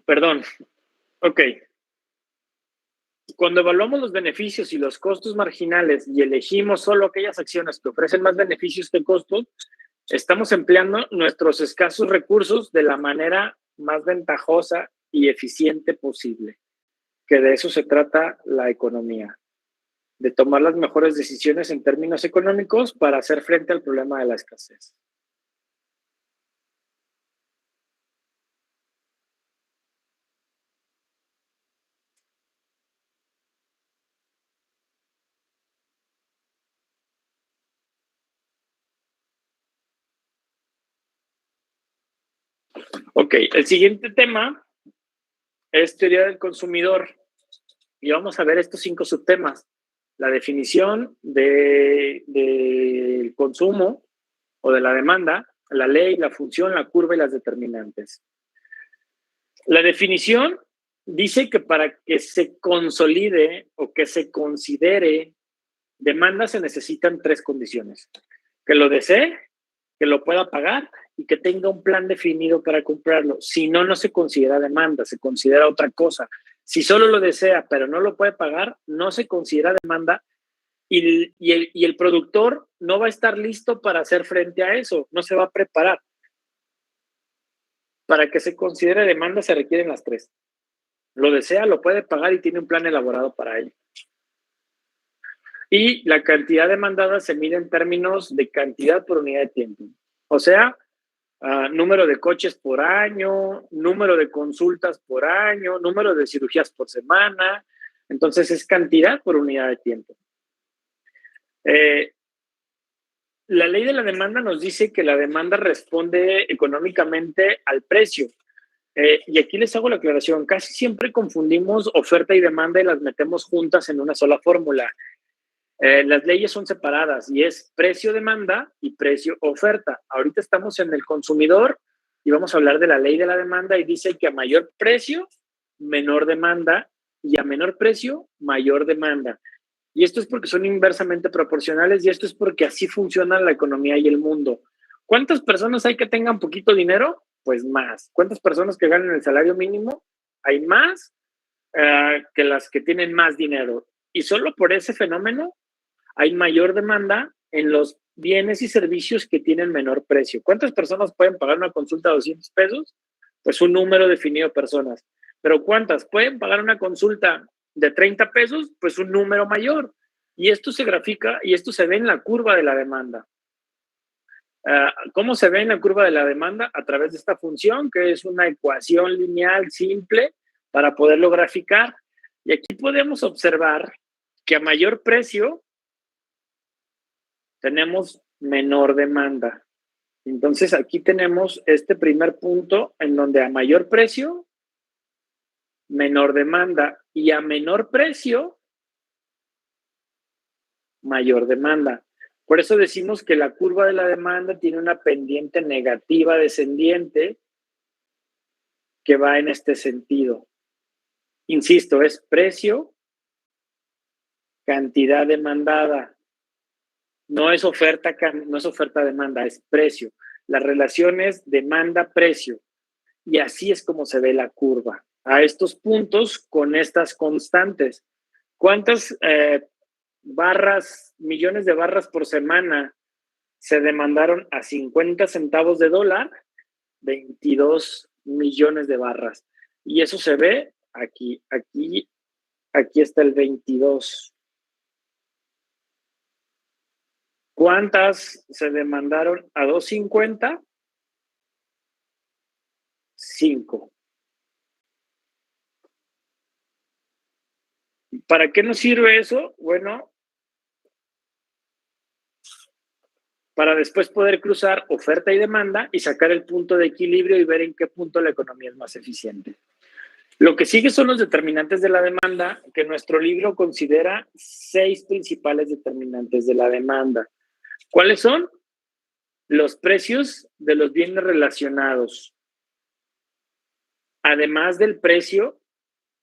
Perdón. Ok. Cuando evaluamos los beneficios y los costos marginales y elegimos solo aquellas acciones que ofrecen más beneficios que costos, estamos empleando nuestros escasos recursos de la manera más ventajosa y eficiente posible, que de eso se trata la economía, de tomar las mejores decisiones en términos económicos para hacer frente al problema de la escasez. Ok, el siguiente tema es teoría del consumidor. Y vamos a ver estos 5 subtemas. La definición del consumo o de la demanda, la ley, la función, la curva y las determinantes. La definición dice que para que se consolide o que se considere demanda se necesitan 3 condiciones. Que lo desee, que lo pueda pagar y que tenga un plan definido para comprarlo. Si no, no se considera demanda, se considera otra cosa. Si solo lo desea, pero no lo puede pagar, no se considera demanda y el productor no va a estar listo para hacer frente a eso, no se va a preparar. Para que se considere demanda se requieren las 3. Lo desea, lo puede pagar y tiene un plan elaborado para ello. Y la cantidad demandada se mide en términos de cantidad por unidad de tiempo. O sea, número de coches por año, número de consultas por año, número de cirugías por semana. Entonces es cantidad por unidad de tiempo. La ley de la demanda nos dice que la demanda responde económicamente al precio. Y aquí les hago la aclaración. Casi siempre confundimos oferta y demanda y las metemos juntas en una sola fórmula. Las leyes son separadas y es precio-demanda y precio-oferta. Ahorita estamos en el consumidor y vamos a hablar de la ley de la demanda y dice que a mayor precio, menor demanda y a menor precio, mayor demanda. Y esto es porque son inversamente proporcionales y esto es porque así funciona la economía y el mundo. ¿Cuántas personas hay que tengan poquito dinero? Pues más. ¿Cuántas personas que ganan el salario mínimo? Hay más que las que tienen más dinero. Y solo por ese fenómeno hay mayor demanda en los bienes y servicios que tienen menor precio. ¿Cuántas personas pueden pagar una consulta de 200 pesos? Pues un número definido de personas. Pero ¿cuántas pueden pagar una consulta de 30 pesos? Pues un número mayor. Y esto se grafica y esto se ve en la curva de la demanda. ¿Cómo se ve en la curva de la demanda? A través de esta función, que es una ecuación lineal simple para poderlo graficar. Y aquí podemos observar que a mayor precio tenemos menor demanda. Entonces aquí tenemos este primer punto en donde a mayor precio, menor demanda y a menor precio, mayor demanda. Por eso decimos que la curva de la demanda tiene una pendiente negativa descendiente que va en este sentido. Insisto, es precio cantidad demandada. No es oferta-demanda, es precio. La relación es demanda-precio. Y así es como se ve la curva. A estos puntos con estas constantes. ¿Cuántas millones de barras por semana se demandaron a 50 centavos de dólar? 22 millones de barras. Y eso se ve aquí está el 22. ¿Cuántas se demandaron a 2.50? 5. ¿Para qué nos sirve eso? Bueno, para después poder cruzar oferta y demanda y sacar el punto de equilibrio y ver en qué punto la economía es más eficiente. Lo que sigue son los determinantes de la demanda, que nuestro libro considera 6 principales determinantes de la demanda. ¿Cuáles son? Los precios de los bienes relacionados. Además del precio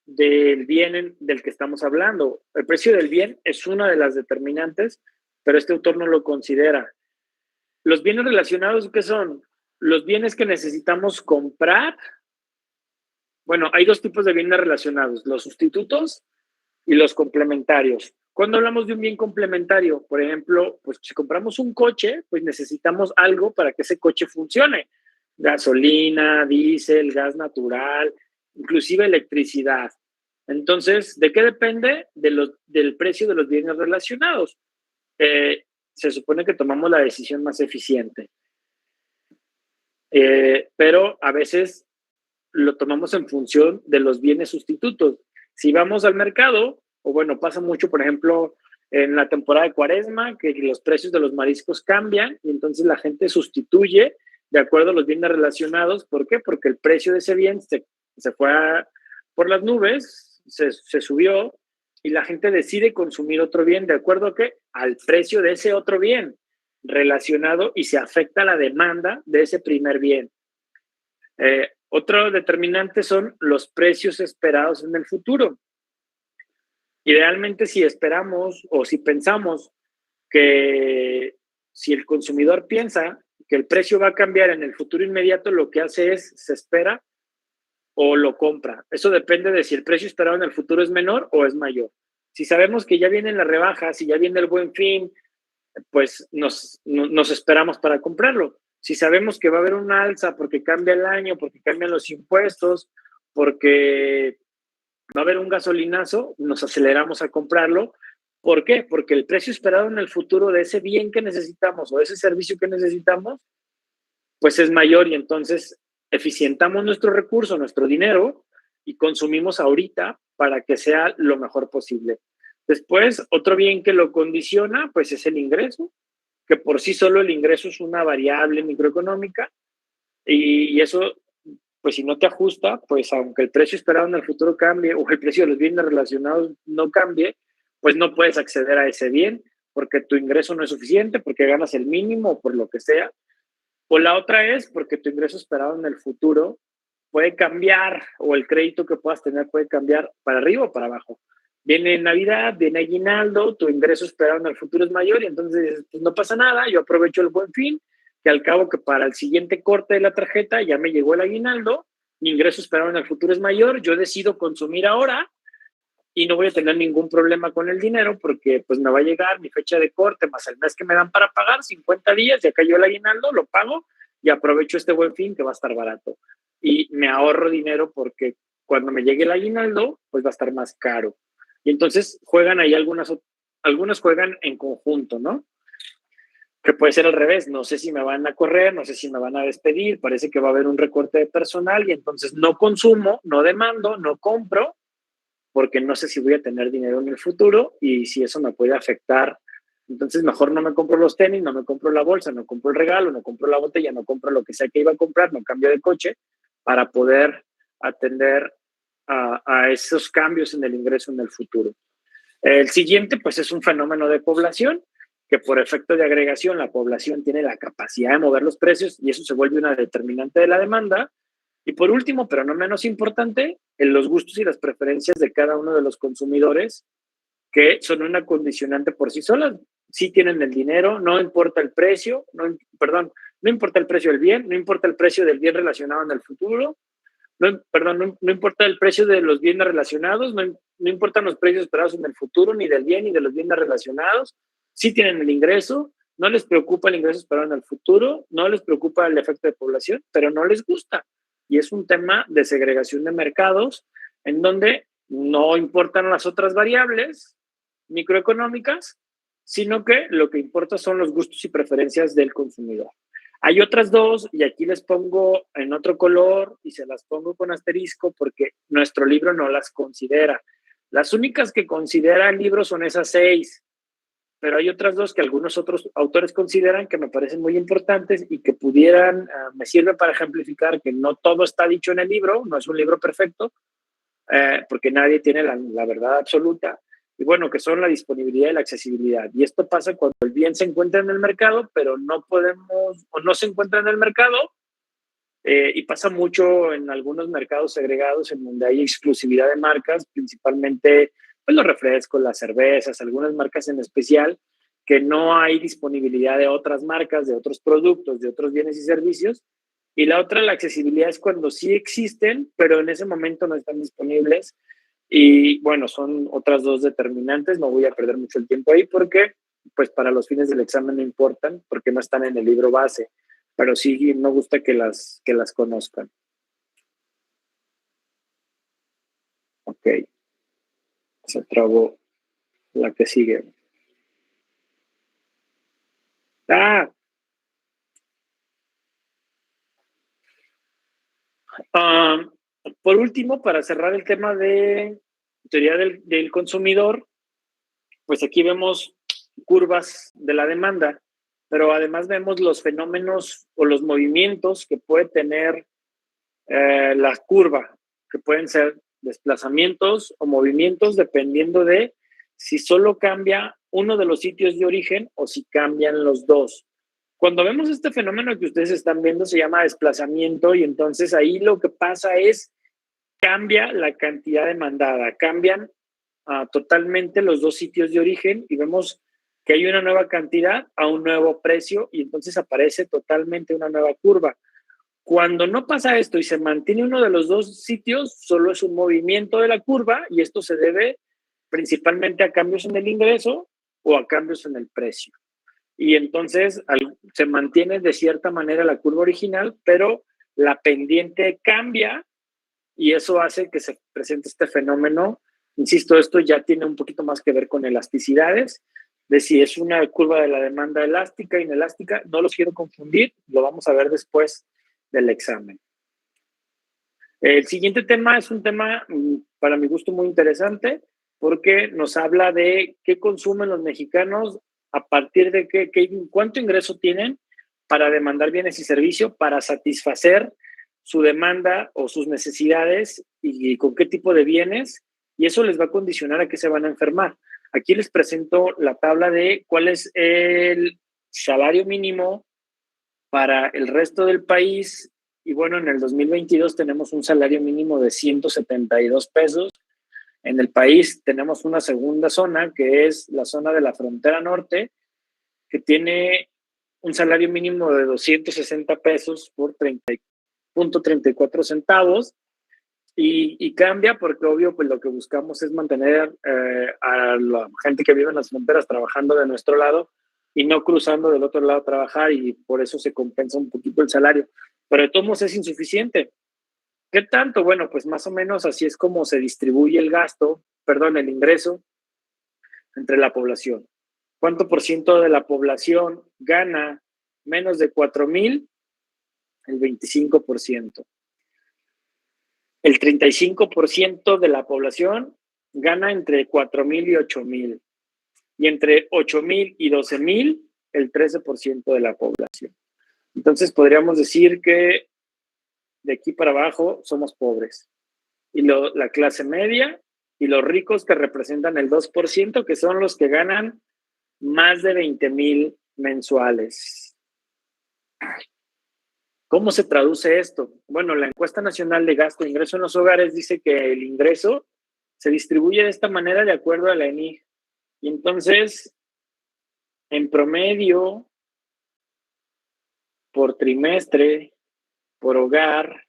del bien del que estamos hablando. El precio del bien es una de las determinantes, pero este autor no lo considera. Los bienes relacionados, ¿qué son? Los bienes que necesitamos comprar. Bueno, hay 2 tipos de bienes relacionados, los sustitutos y los complementarios. Cuando hablamos de un bien complementario, por ejemplo, pues si compramos un coche, pues necesitamos algo para que ese coche funcione. Gasolina, diésel, gas natural, inclusive electricidad. Entonces, ¿de qué depende? Del precio de los bienes relacionados. Se supone que tomamos la decisión más eficiente. Pero a veces lo tomamos en función de los bienes sustitutos. Si vamos al mercado, o bueno, pasa mucho, por ejemplo, en la temporada de Cuaresma, que los precios de los mariscos cambian y entonces la gente sustituye de acuerdo a los bienes relacionados. ¿Por qué? Porque el precio de ese bien se fue por las nubes, se subió y la gente decide consumir otro bien de acuerdo a qué? Al precio de ese otro bien relacionado y se afecta la demanda de ese primer bien. Otro determinante son los precios esperados en el futuro. Idealmente, si esperamos o si pensamos que si el consumidor piensa que el precio va a cambiar en el futuro inmediato, lo que hace es se espera o lo compra. Eso depende de si el precio esperado en el futuro es menor o es mayor. Si sabemos que ya vienen las rebajas, si ya viene el Buen Fin, pues nos esperamos para comprarlo. Si sabemos que va a haber una alza porque cambia el año, porque cambian los impuestos, porque va a haber un gasolinazo, nos aceleramos a comprarlo. ¿Por qué? Porque el precio esperado en el futuro de ese bien que necesitamos o de ese servicio que necesitamos, pues es mayor y entonces eficientamos nuestro recurso, nuestro dinero y consumimos ahorita para que sea lo mejor posible. Después, otro bien que lo condiciona, pues es el ingreso, que por sí solo el ingreso es una variable microeconómica y eso, pues si no te ajusta, pues aunque el precio esperado en el futuro cambie o el precio de los bienes relacionados no cambie, pues no puedes acceder a ese bien porque tu ingreso no es suficiente, porque ganas el mínimo o por lo que sea. O la otra es porque tu ingreso esperado en el futuro puede cambiar o el crédito que puedas tener puede cambiar para arriba o para abajo. Viene Navidad, viene aguinaldo, tu ingreso esperado en el futuro es mayor y entonces pues no pasa nada, yo aprovecho el Buen Fin, que al cabo que para el siguiente corte de la tarjeta ya me llegó el aguinaldo, mi ingreso esperado en el futuro es mayor, yo decido consumir ahora y no voy a tener ningún problema con el dinero porque pues me va a llegar mi fecha de corte más el mes que me dan para pagar, 50 días, ya cayó el aguinaldo, lo pago y aprovecho este Buen Fin que va a estar barato. Y me ahorro dinero porque cuando me llegue el aguinaldo, pues va a estar más caro. Y entonces juegan ahí algunas juegan en conjunto, ¿no? Que puede ser al revés, no sé si me van a correr, no sé si me van a despedir, parece que va a haber un recorte de personal y entonces no consumo, no demando, no compro, porque no sé si voy a tener dinero en el futuro y si eso me puede afectar. Entonces mejor no me compro los tenis, no me compro la bolsa, no compro el regalo, no compro la botella, no compro lo que sea que iba a comprar, no cambio de coche para poder atender a esos cambios en el ingreso en el futuro. El siguiente, pues es un fenómeno de población, que por efecto de agregación la población tiene la capacidad de mover los precios y eso se vuelve una determinante de la demanda. Y por último, pero no menos importante, en los gustos y las preferencias de cada uno de los consumidores, que son una condicionante por sí solas. Sí tienen el dinero, no importa el precio, no importa el precio del bien, no importa el precio del bien relacionado en el futuro, no importa el precio de los bienes relacionados, no importan los precios esperados en el futuro, ni del bien ni de los bienes relacionados. Sí tienen el ingreso, no les preocupa el ingreso esperado en el futuro, no les preocupa el efecto de población, pero no les gusta. Y es un tema de segregación de mercados en donde no importan las otras variables microeconómicas, sino que lo que importa son los gustos y preferencias del consumidor. Hay otras dos, y aquí les pongo en otro color y se las pongo con asterisco porque nuestro libro no las considera. Las únicas que considera el libro son esas 6, pero hay otras dos que algunos otros autores consideran que me parecen muy importantes y que pudieran, me sirve para ejemplificar que no todo está dicho en el libro, no es un libro perfecto, porque nadie tiene la verdad absoluta. Y bueno, que son la disponibilidad y la accesibilidad. Y esto pasa cuando el bien se encuentra en el mercado, pero no podemos o no se encuentra en el mercado. Y pasa mucho en algunos mercados segregados en donde hay exclusividad de marcas, principalmente pues, los refrescos, las cervezas, algunas marcas en especial, que no hay disponibilidad de otras marcas, de otros productos, de otros bienes y servicios. Y la otra, la accesibilidad, es cuando sí existen, pero en ese momento no están disponibles. Y bueno, son otras dos determinantes, no voy a perder mucho el tiempo ahí porque pues para los fines del examen no importan porque no están en el libro base, pero sí me gusta que las conozcan. Ok, se trabó la que sigue. Por último, para cerrar el tema de teoría del consumidor, pues aquí vemos curvas de la demanda, pero además vemos los fenómenos o los movimientos que puede tener la curva, que pueden ser desplazamientos o movimientos dependiendo de si solo cambia uno de los sitios de origen o si cambian los dos. Cuando vemos este fenómeno que ustedes están viendo se llama desplazamiento y entonces ahí lo que pasa es cambia la cantidad demandada, cambian totalmente los dos sitios de origen y vemos que hay una nueva cantidad a un nuevo precio y entonces aparece totalmente una nueva curva. Cuando no pasa esto y se mantiene uno de los dos sitios, solo es un movimiento de la curva y esto se debe principalmente a cambios en el ingreso o a cambios en el precio. Y entonces se mantiene de cierta manera la curva original, pero la pendiente cambia y eso hace que se presente este fenómeno. Insisto, esto ya tiene un poquito más que ver con elasticidades, de si es una curva de la demanda elástica, inelástica, no los quiero confundir, lo vamos a ver después del examen. El siguiente tema es un tema, para mi gusto, muy interesante, porque nos habla de qué consumen los mexicanos a partir de cuánto ingreso tienen para demandar bienes y servicios, para satisfacer su demanda o sus necesidades y con qué tipo de bienes, y eso les va a condicionar a qué se van a enfermar. Aquí les presento la tabla de cuál es el salario mínimo para el resto del país. Y bueno, en el 2022 tenemos un salario mínimo de 172 pesos. En el país tenemos una segunda zona, que es la zona de la frontera norte, que tiene un salario mínimo de 260 pesos por 30.34 centavos. Y cambia porque, obvio, pues lo que buscamos es mantener a la gente que vive en las fronteras trabajando de nuestro lado y no cruzando del otro lado a trabajar, y por eso se compensa un poquito el salario. Pero de todos modos es insuficiente. ¿Qué tanto? Bueno, pues más o menos así es como se distribuye el ingreso entre la población. ¿Cuánto por ciento de la población gana menos de 4,000? El 25%. El 35% de la población gana entre 4,000 y 8,000. Y entre 8,000 y 12,000, el 13% de la población. Entonces podríamos decir que de aquí para abajo somos pobres. Y la clase media y los ricos, que representan el 2%, que son los que ganan más de 20,000 mensuales. ¿Cómo se traduce esto? Bueno, la encuesta nacional de gasto e ingreso en los hogares dice que el ingreso se distribuye de esta manera de acuerdo a la ENIG. Y entonces, en promedio, por trimestre, por hogar,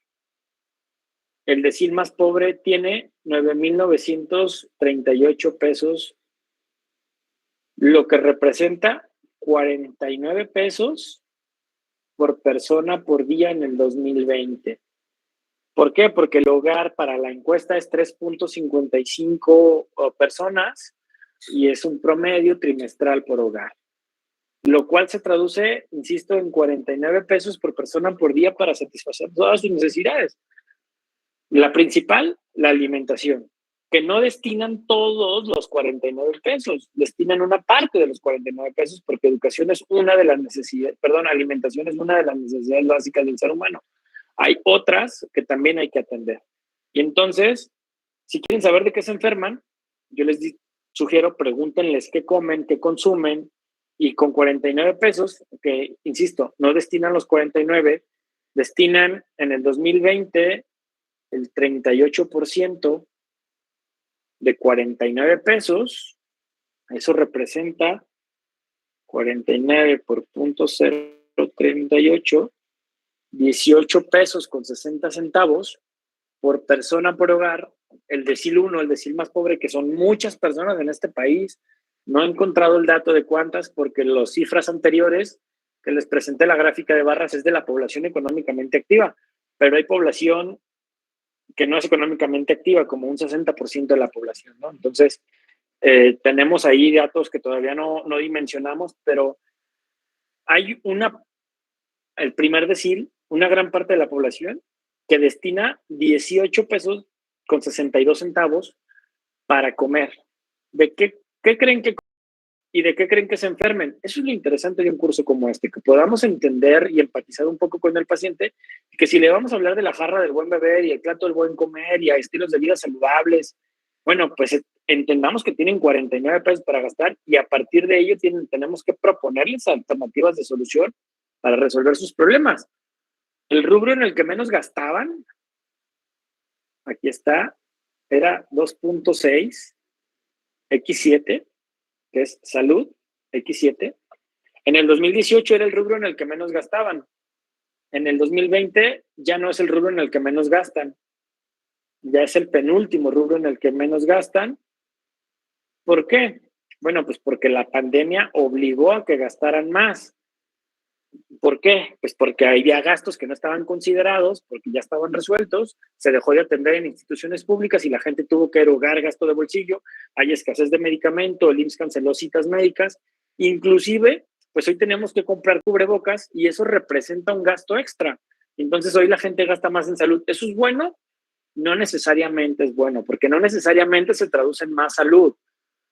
el decil más pobre tiene 9,938 pesos, lo que representa 49 pesos por persona por día en el 2020. ¿Por qué? Porque el hogar para la encuesta es 3.55 personas y es un promedio trimestral por hogar, lo cual se traduce, insisto, en 49 pesos por persona por día para satisfacer todas sus necesidades. La principal, la alimentación, que no destinan todos los 49 pesos, destinan una parte de los 49 pesos porque educación es una de las necesidades, alimentación es una de las necesidades básicas del ser humano. Hay otras que también hay que atender. Y entonces, si quieren saber de qué se enferman, yo les sugiero, pregúntenles qué comen, qué consumen, y con 49 pesos, que insisto, no destinan los 49, destinan en el 2020 el 38% de 49 pesos, eso representa 49 por 0.038, 18 pesos con 60 centavos por persona por hogar. El decil 1, el decil más pobre, que son muchas personas en este país, no he encontrado el dato de cuántas porque las cifras anteriores que les presenté la gráfica de barras es de la población económicamente activa, pero hay población que no es económicamente activa, como un 60% de la población, ¿no? Entonces, tenemos ahí datos que todavía no dimensionamos, pero hay el primer decil, una gran parte de la población que destina 18 pesos con 62 centavos para comer. ¿De qué creen que y de qué creen que se enfermen? Eso es lo interesante de un curso como este, que podamos entender y empatizar un poco con el paciente, y que si le vamos a hablar de la jarra del buen beber y el plato del buen comer y a estilos de vida saludables, bueno, pues entendamos que tienen 49 pesos para gastar y a partir de ello tenemos que proponerles alternativas de solución para resolver sus problemas. El rubro en el que menos gastaban, aquí está, era 2.6, X7, que es salud, X7. En el 2018 era el rubro en el que menos gastaban. En el 2020 ya no es el rubro en el que menos gastan. Ya es el penúltimo rubro en el que menos gastan. ¿Por qué? Bueno, pues porque la pandemia obligó a que gastaran más. ¿Por qué? Pues porque había gastos que no estaban considerados, porque ya estaban resueltos, se dejó de atender en instituciones públicas y la gente tuvo que erogar gasto de bolsillo, hay escasez de medicamento, el IMSS canceló citas médicas, inclusive, pues hoy tenemos que comprar cubrebocas y eso representa un gasto extra. Entonces hoy la gente gasta más en salud. ¿Eso es bueno? No necesariamente es bueno, porque no necesariamente se traduce en más salud.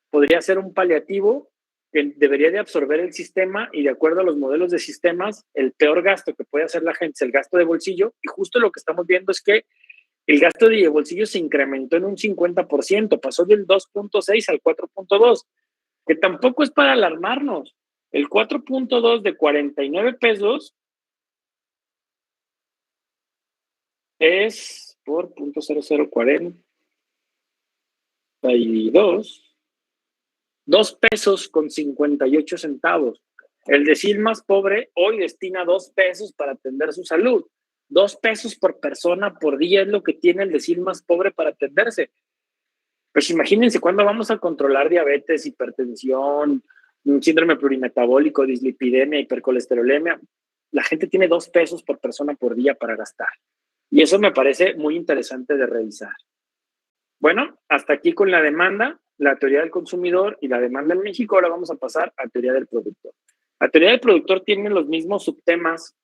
Podría ser un paliativo que debería de absorber el sistema y de acuerdo a los modelos de sistemas, el peor gasto que puede hacer la gente es el gasto de bolsillo y justo lo que estamos viendo es que el gasto de bolsillo se incrementó en un 50%, pasó del 2.6 al 4.2, que tampoco es para alarmarnos. El 4.2 de 49 pesos es por 0.0042, 2 pesos con 58 centavos. El decil más pobre hoy destina 2 pesos para atender su salud. 2 pesos por persona por día es lo que tiene el decil más pobre para atenderse. Pues imagínense cuándo vamos a controlar diabetes, hipertensión, síndrome plurimetabólico, dislipidemia, hipercolesterolemia. La gente tiene 2 pesos por persona por día para gastar. Y eso me parece muy interesante de revisar. Bueno, hasta aquí con la demanda, la teoría del consumidor y la demanda en México. Ahora vamos a pasar a teoría del productor. La teoría del productor tiene los mismos subtemas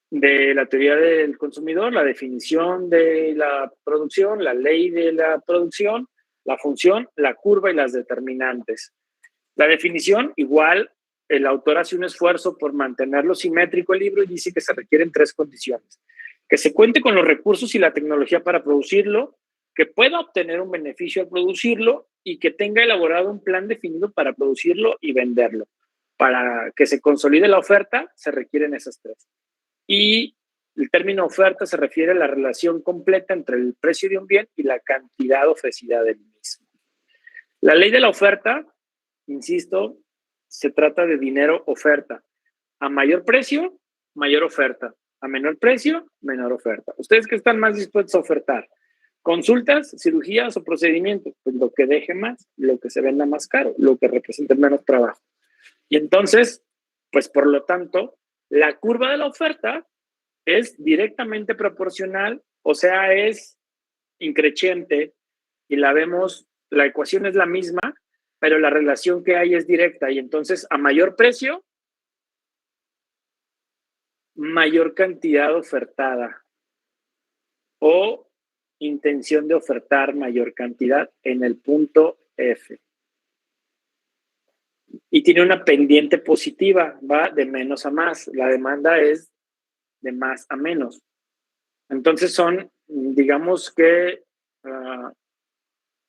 de la teoría del consumidor, la definición de la producción, la ley de la producción, la función, la curva y las determinantes. La definición, igual, el autor hace un esfuerzo por mantenerlo simétrico el libro y dice que se requieren 3 condiciones. Que se cuente con los recursos y la tecnología para producirlo, que pueda obtener un beneficio al producirlo y que tenga elaborado un plan definido para producirlo y venderlo. Para que se consolide la oferta, se requieren esas 3. Y el término oferta se refiere a la relación completa entre el precio de un bien y la cantidad ofrecida del mismo. La ley de la oferta, insisto, se trata de dinero oferta. A mayor precio, mayor oferta. A menor precio, menor oferta. ¿Ustedes qué están más dispuestos a ofertar? ¿Consultas, cirugías o procedimientos? Pues lo que deje más, lo que se venda más caro, lo que represente menos trabajo. Y entonces, pues por lo tanto, la curva de la oferta es directamente proporcional, o sea, es increciente y la vemos, la ecuación es la misma, pero la relación que hay es directa y entonces a mayor precio, mayor cantidad ofertada o intención de ofertar mayor cantidad en el punto F. Y tiene una pendiente positiva, va de menos a más. La demanda es de más a menos. Entonces son, digamos que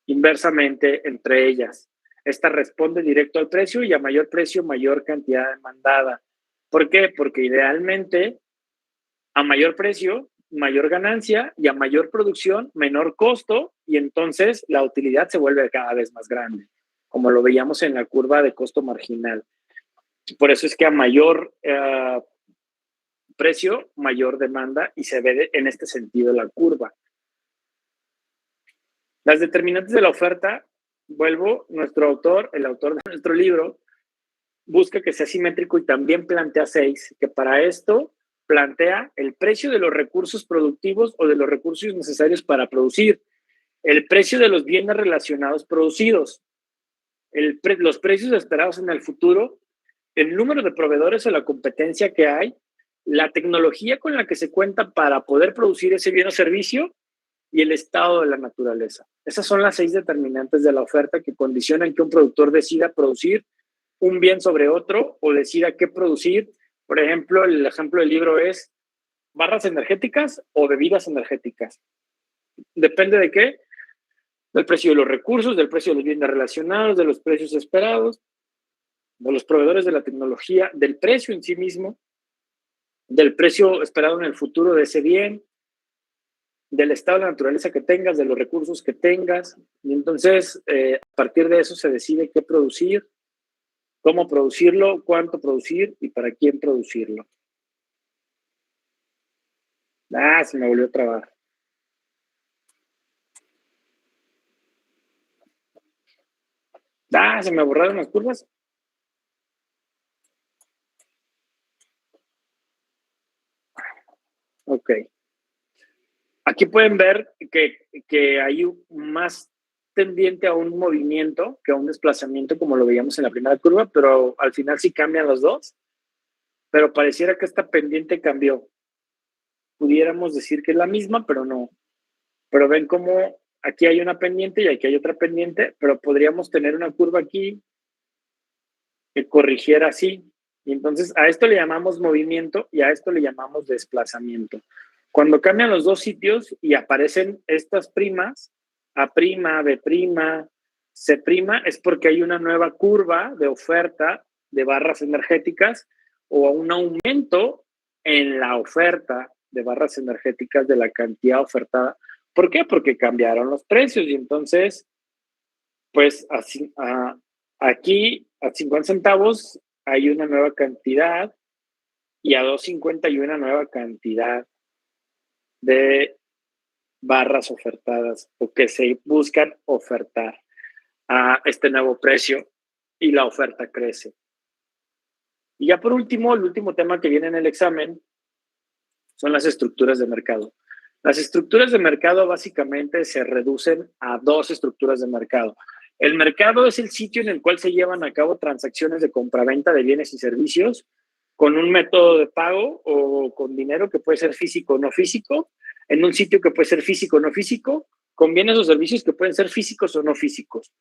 inversamente entre ellas. Esta responde directo al precio y a mayor precio, mayor cantidad demandada. ¿Por qué? Porque idealmente a mayor precio, mayor ganancia y a mayor producción, menor costo y entonces la utilidad se vuelve cada vez más grande, como lo veíamos en la curva de costo marginal. Por eso es que a mayor precio, mayor demanda y se ve en este sentido la curva. Las determinantes de la oferta, vuelvo, nuestro autor, el autor de nuestro libro, busca que sea simétrico y también plantea 6, que para esto plantea el precio de los recursos productivos o de los recursos necesarios para producir, el precio de los bienes relacionados producidos, los precios esperados en el futuro, el número de proveedores o la competencia que hay, la tecnología con la que se cuenta para poder producir ese bien o servicio y el estado de la naturaleza. Esas son las 6 determinantes de la oferta que condicionan que un productor decida producir un bien sobre otro o decida qué producir. Por ejemplo, el ejemplo del libro es barras energéticas o bebidas energéticas. Depende de qué, del precio de los recursos, del precio de los bienes relacionados, de los precios esperados, de los proveedores de la tecnología, del precio en sí mismo, del precio esperado en el futuro de ese bien, del estado de la naturaleza que tengas, de los recursos que tengas. Y entonces, a partir de eso se decide qué producir, cómo producirlo, cuánto producir y para quién producirlo. Se me volvió a trabar. Se me borraron las curvas. Ok. Aquí pueden ver que hay más tendiente a un movimiento que a un desplazamiento, como lo veíamos en la primera curva, pero al final sí cambian los dos. Pero pareciera que esta pendiente cambió. Pudiéramos decir que es la misma, pero no. Pero ven cómo aquí hay una pendiente y aquí hay otra pendiente, pero podríamos tener una curva aquí que corrigiera así. Y entonces a esto le llamamos movimiento y a esto le llamamos desplazamiento. Cuando cambian los dos sitios y aparecen estas primas, A', B', C', es porque hay una nueva curva de oferta de barras energéticas o un aumento en la oferta de barras energéticas de la cantidad ofertada. ¿Por qué? Porque cambiaron los precios y entonces, pues así, aquí a 50 centavos hay una nueva cantidad y a 2.50 hay una nueva cantidad de barras ofertadas o que se buscan ofertar a este nuevo precio y la oferta crece. Y ya por último, el último tema que viene en el examen son las estructuras de mercado. Las estructuras de mercado básicamente se reducen a dos estructuras de mercado. El mercado es el sitio en el cual se llevan a cabo transacciones de compraventa de bienes y servicios con un método de pago o con dinero que puede ser físico o no físico, en un sitio que puede ser físico o no físico, con bienes o servicios que pueden ser físicos o no físicos.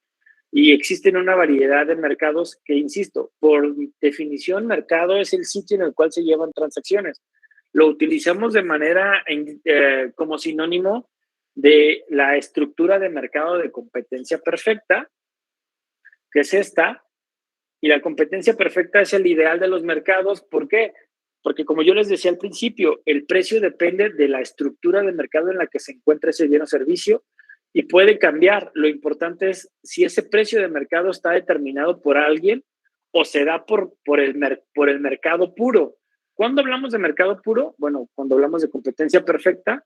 Y existen una variedad de mercados que, insisto, por definición, mercado es el sitio en el cual se llevan transacciones. Lo utilizamos de manera como sinónimo de la estructura de mercado de competencia perfecta, que es esta, y la competencia perfecta es el ideal de los mercados. ¿Por qué? Porque como yo les decía al principio, el precio depende de la estructura de mercado en la que se encuentra ese bien o servicio y puede cambiar. Lo importante es si ese precio de mercado está determinado por alguien o se da por el mercado puro. ¿Cuándo hablamos de mercado puro? Bueno, cuando hablamos de competencia perfecta,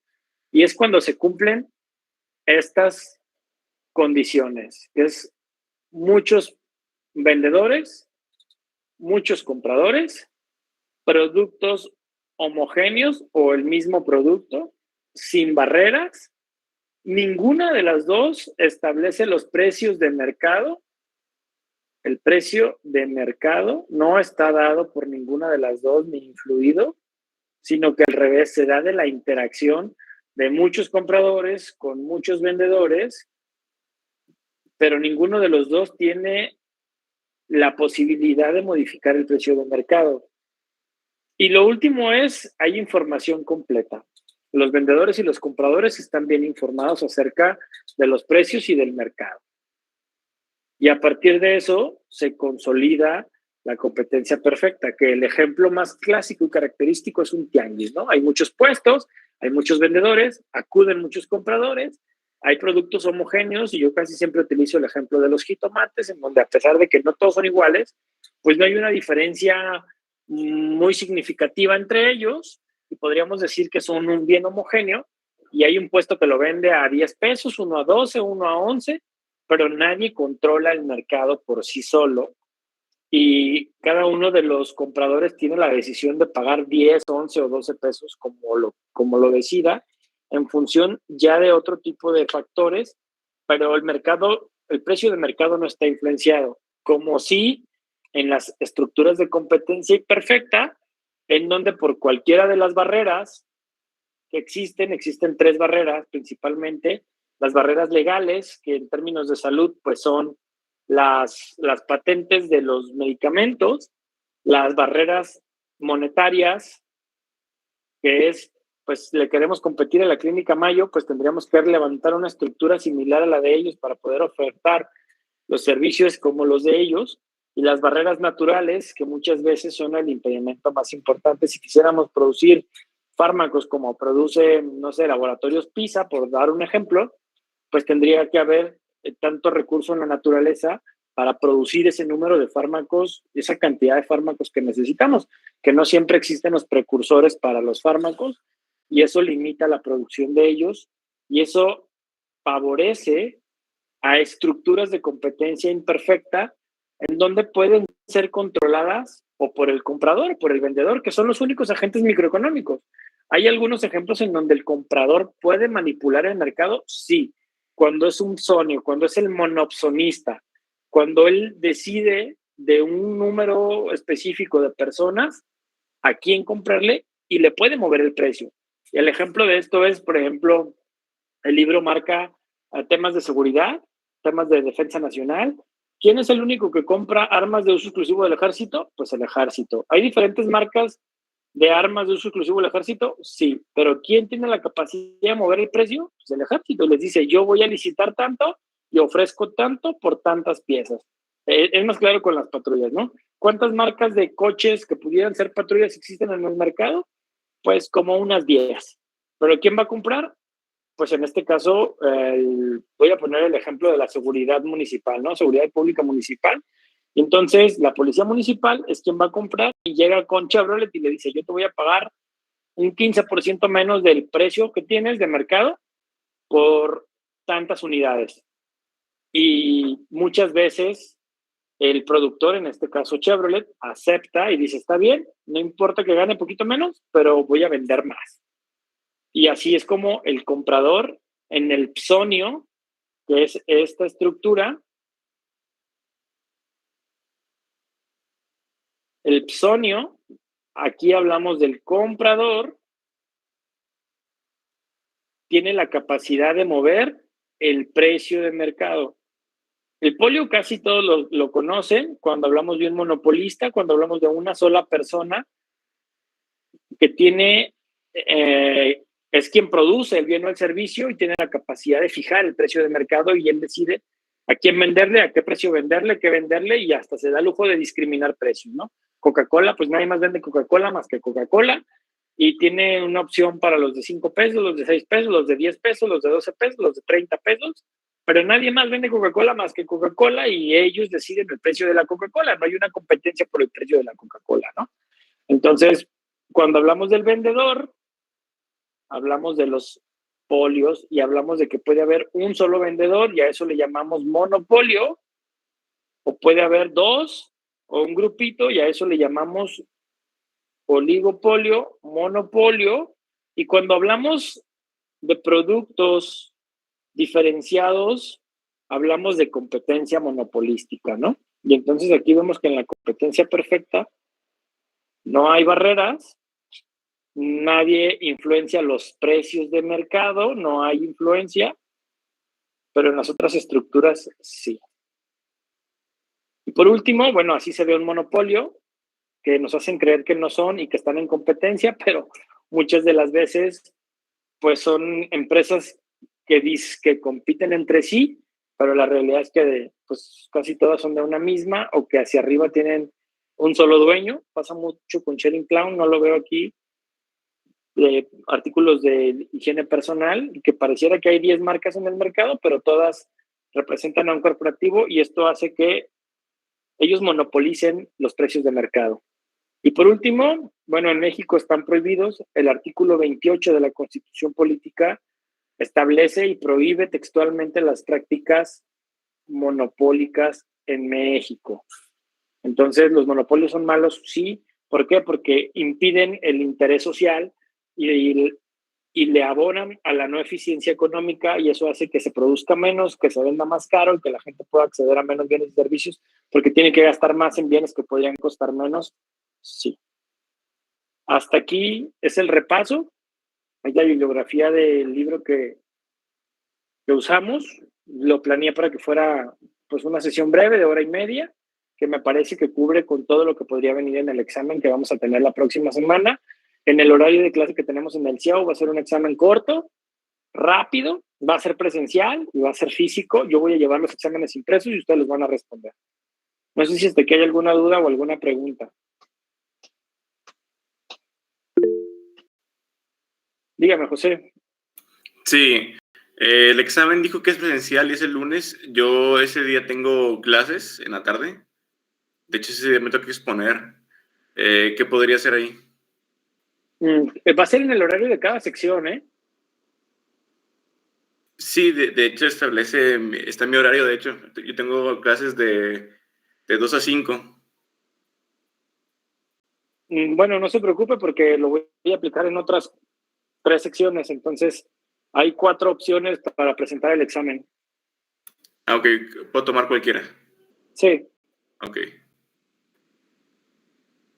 y es cuando se cumplen estas condiciones, que es muchos vendedores, muchos compradores, productos homogéneos o el mismo producto, sin barreras. Ninguna de las dos establece los precios de mercado. El precio de mercado no está dado por ninguna de las dos ni influido, sino que al revés se da de la interacción de muchos compradores con muchos vendedores, pero ninguno de los dos tiene la posibilidad de modificar el precio de mercado. Y lo último es, hay información completa. Los vendedores y los compradores están bien informados acerca de los precios y del mercado. Y a partir de eso se consolida la competencia perfecta, que el ejemplo más clásico y característico es un tianguis, ¿no? Hay muchos puestos, hay muchos vendedores, acuden muchos compradores, hay productos homogéneos y yo casi siempre utilizo el ejemplo de los jitomates, en donde a pesar de que no todos son iguales, pues no hay una diferencia muy significativa entre ellos y podríamos decir que son un bien homogéneo y hay un puesto que lo vende a 10 pesos, uno a 12, uno a 11, pero nadie controla el mercado por sí solo y cada uno de los compradores tiene la decisión de pagar 10, 11 o 12 pesos como lo decida en función ya de otro tipo de factores, pero el precio de mercado no está influenciado, como si en las estructuras de competencia imperfecta, en donde por cualquiera de las barreras que existen 3 barreras principalmente, las barreras legales, que en términos de salud pues son las patentes de los medicamentos, las barreras monetarias, que es, pues le queremos competir a la Clínica Mayo, pues tendríamos que levantar una estructura similar a la de ellos para poder ofertar los servicios como los de ellos, y las barreras naturales, que muchas veces son el impedimento más importante. Si quisiéramos producir fármacos como producen, no sé, laboratorios PISA, por dar un ejemplo, pues tendría que haber tanto recurso en la naturaleza para producir ese número de fármacos, esa cantidad de fármacos que necesitamos, que no siempre existen los precursores para los fármacos, y eso limita la producción de ellos, y eso favorece a estructuras de competencia imperfecta en donde pueden ser controladas o por el comprador o por el vendedor, que son los únicos agentes microeconómicos. ¿Hay algunos ejemplos en donde el comprador puede manipular el mercado? Sí, cuando es un sonio, cuando es el monopsonista, cuando él decide de un número específico de personas a quién comprarle y le puede mover el precio. Y el ejemplo de esto es, por ejemplo, el libro marca temas de seguridad, temas de defensa nacional. ¿Quién es el único que compra armas de uso exclusivo del ejército? Pues el ejército. ¿Hay diferentes marcas de armas de uso exclusivo del ejército? Sí, pero ¿quién tiene la capacidad de mover el precio? Pues el ejército. Les dice, yo voy a licitar tanto y ofrezco tanto por tantas piezas. Es más claro con las patrullas, ¿no? ¿Cuántas marcas de coches que pudieran ser patrullas existen en el mercado? Pues como unas 10. ¿Pero quién va a comprar? Pues en este caso, voy a poner el ejemplo de la seguridad municipal, ¿no? Seguridad pública municipal. Y entonces, la policía municipal es quien va a comprar y llega con Chevrolet y le dice, yo te voy a pagar un 15% menos del precio que tienes de mercado por tantas unidades. Y muchas veces el productor, en este caso Chevrolet, acepta y dice, está bien, no importa que gane poquito menos, pero voy a vender más. Y así es como el comprador en el psonio, que es esta estructura, el psonio, aquí hablamos del comprador, tiene la capacidad de mover el precio de mercado. El polio casi todos lo conocen cuando hablamos de un monopolista, cuando hablamos de una sola persona que tiene... es quien produce el bien o el servicio y tiene la capacidad de fijar el precio de mercado y él decide a quién venderle, a qué precio venderle, qué venderle y hasta se da lujo de discriminar precios, ¿no? Coca-Cola, pues nadie más vende Coca-Cola más que Coca-Cola y tiene una opción para los de 5 pesos, los de 6 pesos, los de 10 pesos, los de 12 pesos, los de 30 pesos, pero nadie más vende Coca-Cola más que Coca-Cola y ellos deciden el precio de la Coca-Cola, no hay una competencia por el precio de la Coca-Cola, ¿no? Entonces, cuando hablamos del vendedor, hablamos de los polios y hablamos de que puede haber un solo vendedor y a eso le llamamos monopolio, o puede haber dos o un grupito y a eso le llamamos oligopolio, monopolio, y cuando hablamos de productos diferenciados, hablamos de competencia monopolística, ¿no? Y entonces aquí vemos que en la competencia perfecta no hay barreras, nadie influencia los precios de mercado, no hay influencia, pero en las otras estructuras sí. Y por último, bueno, así se ve un monopolio, que nos hacen creer que no son y que están en competencia, pero muchas de las veces pues son empresas que compiten entre sí, pero la realidad es que pues casi todas son de una misma o que hacia arriba tienen un solo dueño. Pasa mucho con Shedding Clown, no lo veo aquí, artículos de higiene personal, que pareciera que hay 10 marcas en el mercado, pero todas representan a un corporativo y esto hace que ellos monopolicen los precios de mercado. Y por último, bueno, en México están prohibidos. El artículo 28 de la Constitución Política establece y prohíbe textualmente las prácticas monopólicas en México. Entonces, los monopolios son malos, sí. ¿Por qué? Porque impiden el interés social y le abonan a la no eficiencia económica y eso hace que se produzca menos, que se venda más caro y que la gente pueda acceder a menos bienes y servicios porque tiene que gastar más en bienes que podrían costar menos. Sí. Hasta aquí es el repaso. Hay la bibliografía del libro que usamos. Lo planeé para que fuera pues una sesión breve de 1:30, que me parece que cubre con todo lo que podría venir en el examen que vamos a tener la próxima semana. En el horario de clase que tenemos en el CIAO va a ser un examen corto, rápido, va a ser presencial y va a ser físico. Yo voy a llevar los exámenes impresos y ustedes los van a responder. No sé si hasta aquí hay alguna duda o alguna pregunta. Dígame, José. Sí, el examen dijo que es presencial y es el lunes. Yo ese día tengo clases en la tarde. De hecho, ese día me toca exponer. ¿Qué podría hacer ahí? Va a ser en el horario de cada sección, ¿eh? Sí, de hecho está en mi horario, de hecho. Yo tengo clases de 2 a 5. Bueno, no se preocupe porque lo voy a aplicar en otras 3 secciones, entonces hay 4 opciones para presentar el examen. Ah, ok, puedo tomar cualquiera. Sí. Ok.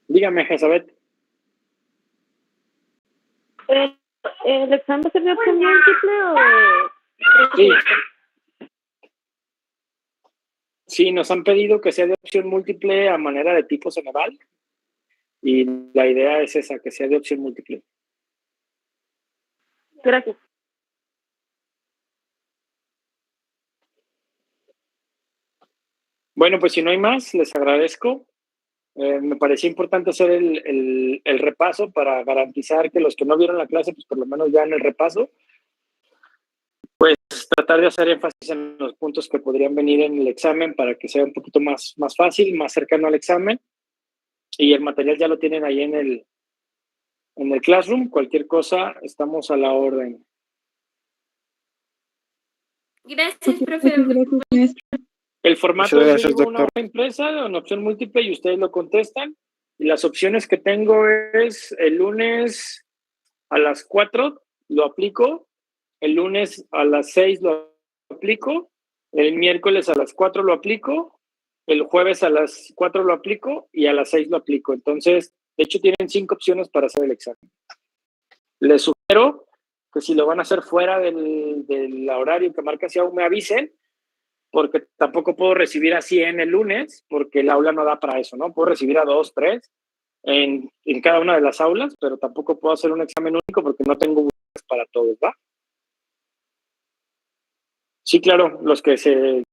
Dígame, Jezabet. ¿El examen va a ser de opción múltiple o de... Sí. Sí, nos han pedido que sea de opción múltiple a manera de tipo Ceneval y la idea es esa, que sea de opción múltiple. Gracias. Bueno, pues si no hay más, les agradezco. Me parecía importante hacer el repaso para garantizar que los que no vieron la clase, pues por lo menos vean el repaso. Pues tratar de hacer énfasis en los puntos que podrían venir en el examen para que sea un poquito más fácil, más cercano al examen. Y el material ya lo tienen ahí en el Classroom. Cualquier cosa, estamos a la orden. Gracias, profe. El formato Gracias, es una doctor. hoja impresa, una opción múltiple y ustedes lo contestan. Y las opciones que tengo es el lunes a las 4 lo aplico, el lunes a las 6 lo aplico, el miércoles a las 4 lo aplico, el jueves a las 4 lo aplico y a las 6 lo aplico. Entonces, de hecho, tienen 5 opciones para hacer el examen. Les sugiero que si lo van a hacer fuera del horario que marca CIAU, me avisen, porque tampoco puedo recibir a 100 el lunes, porque el aula no da para eso, ¿no? Puedo recibir a 2, 3 en cada una de las aulas, pero tampoco puedo hacer un examen único porque no tengo para todos, ¿va? Sí, claro, los que se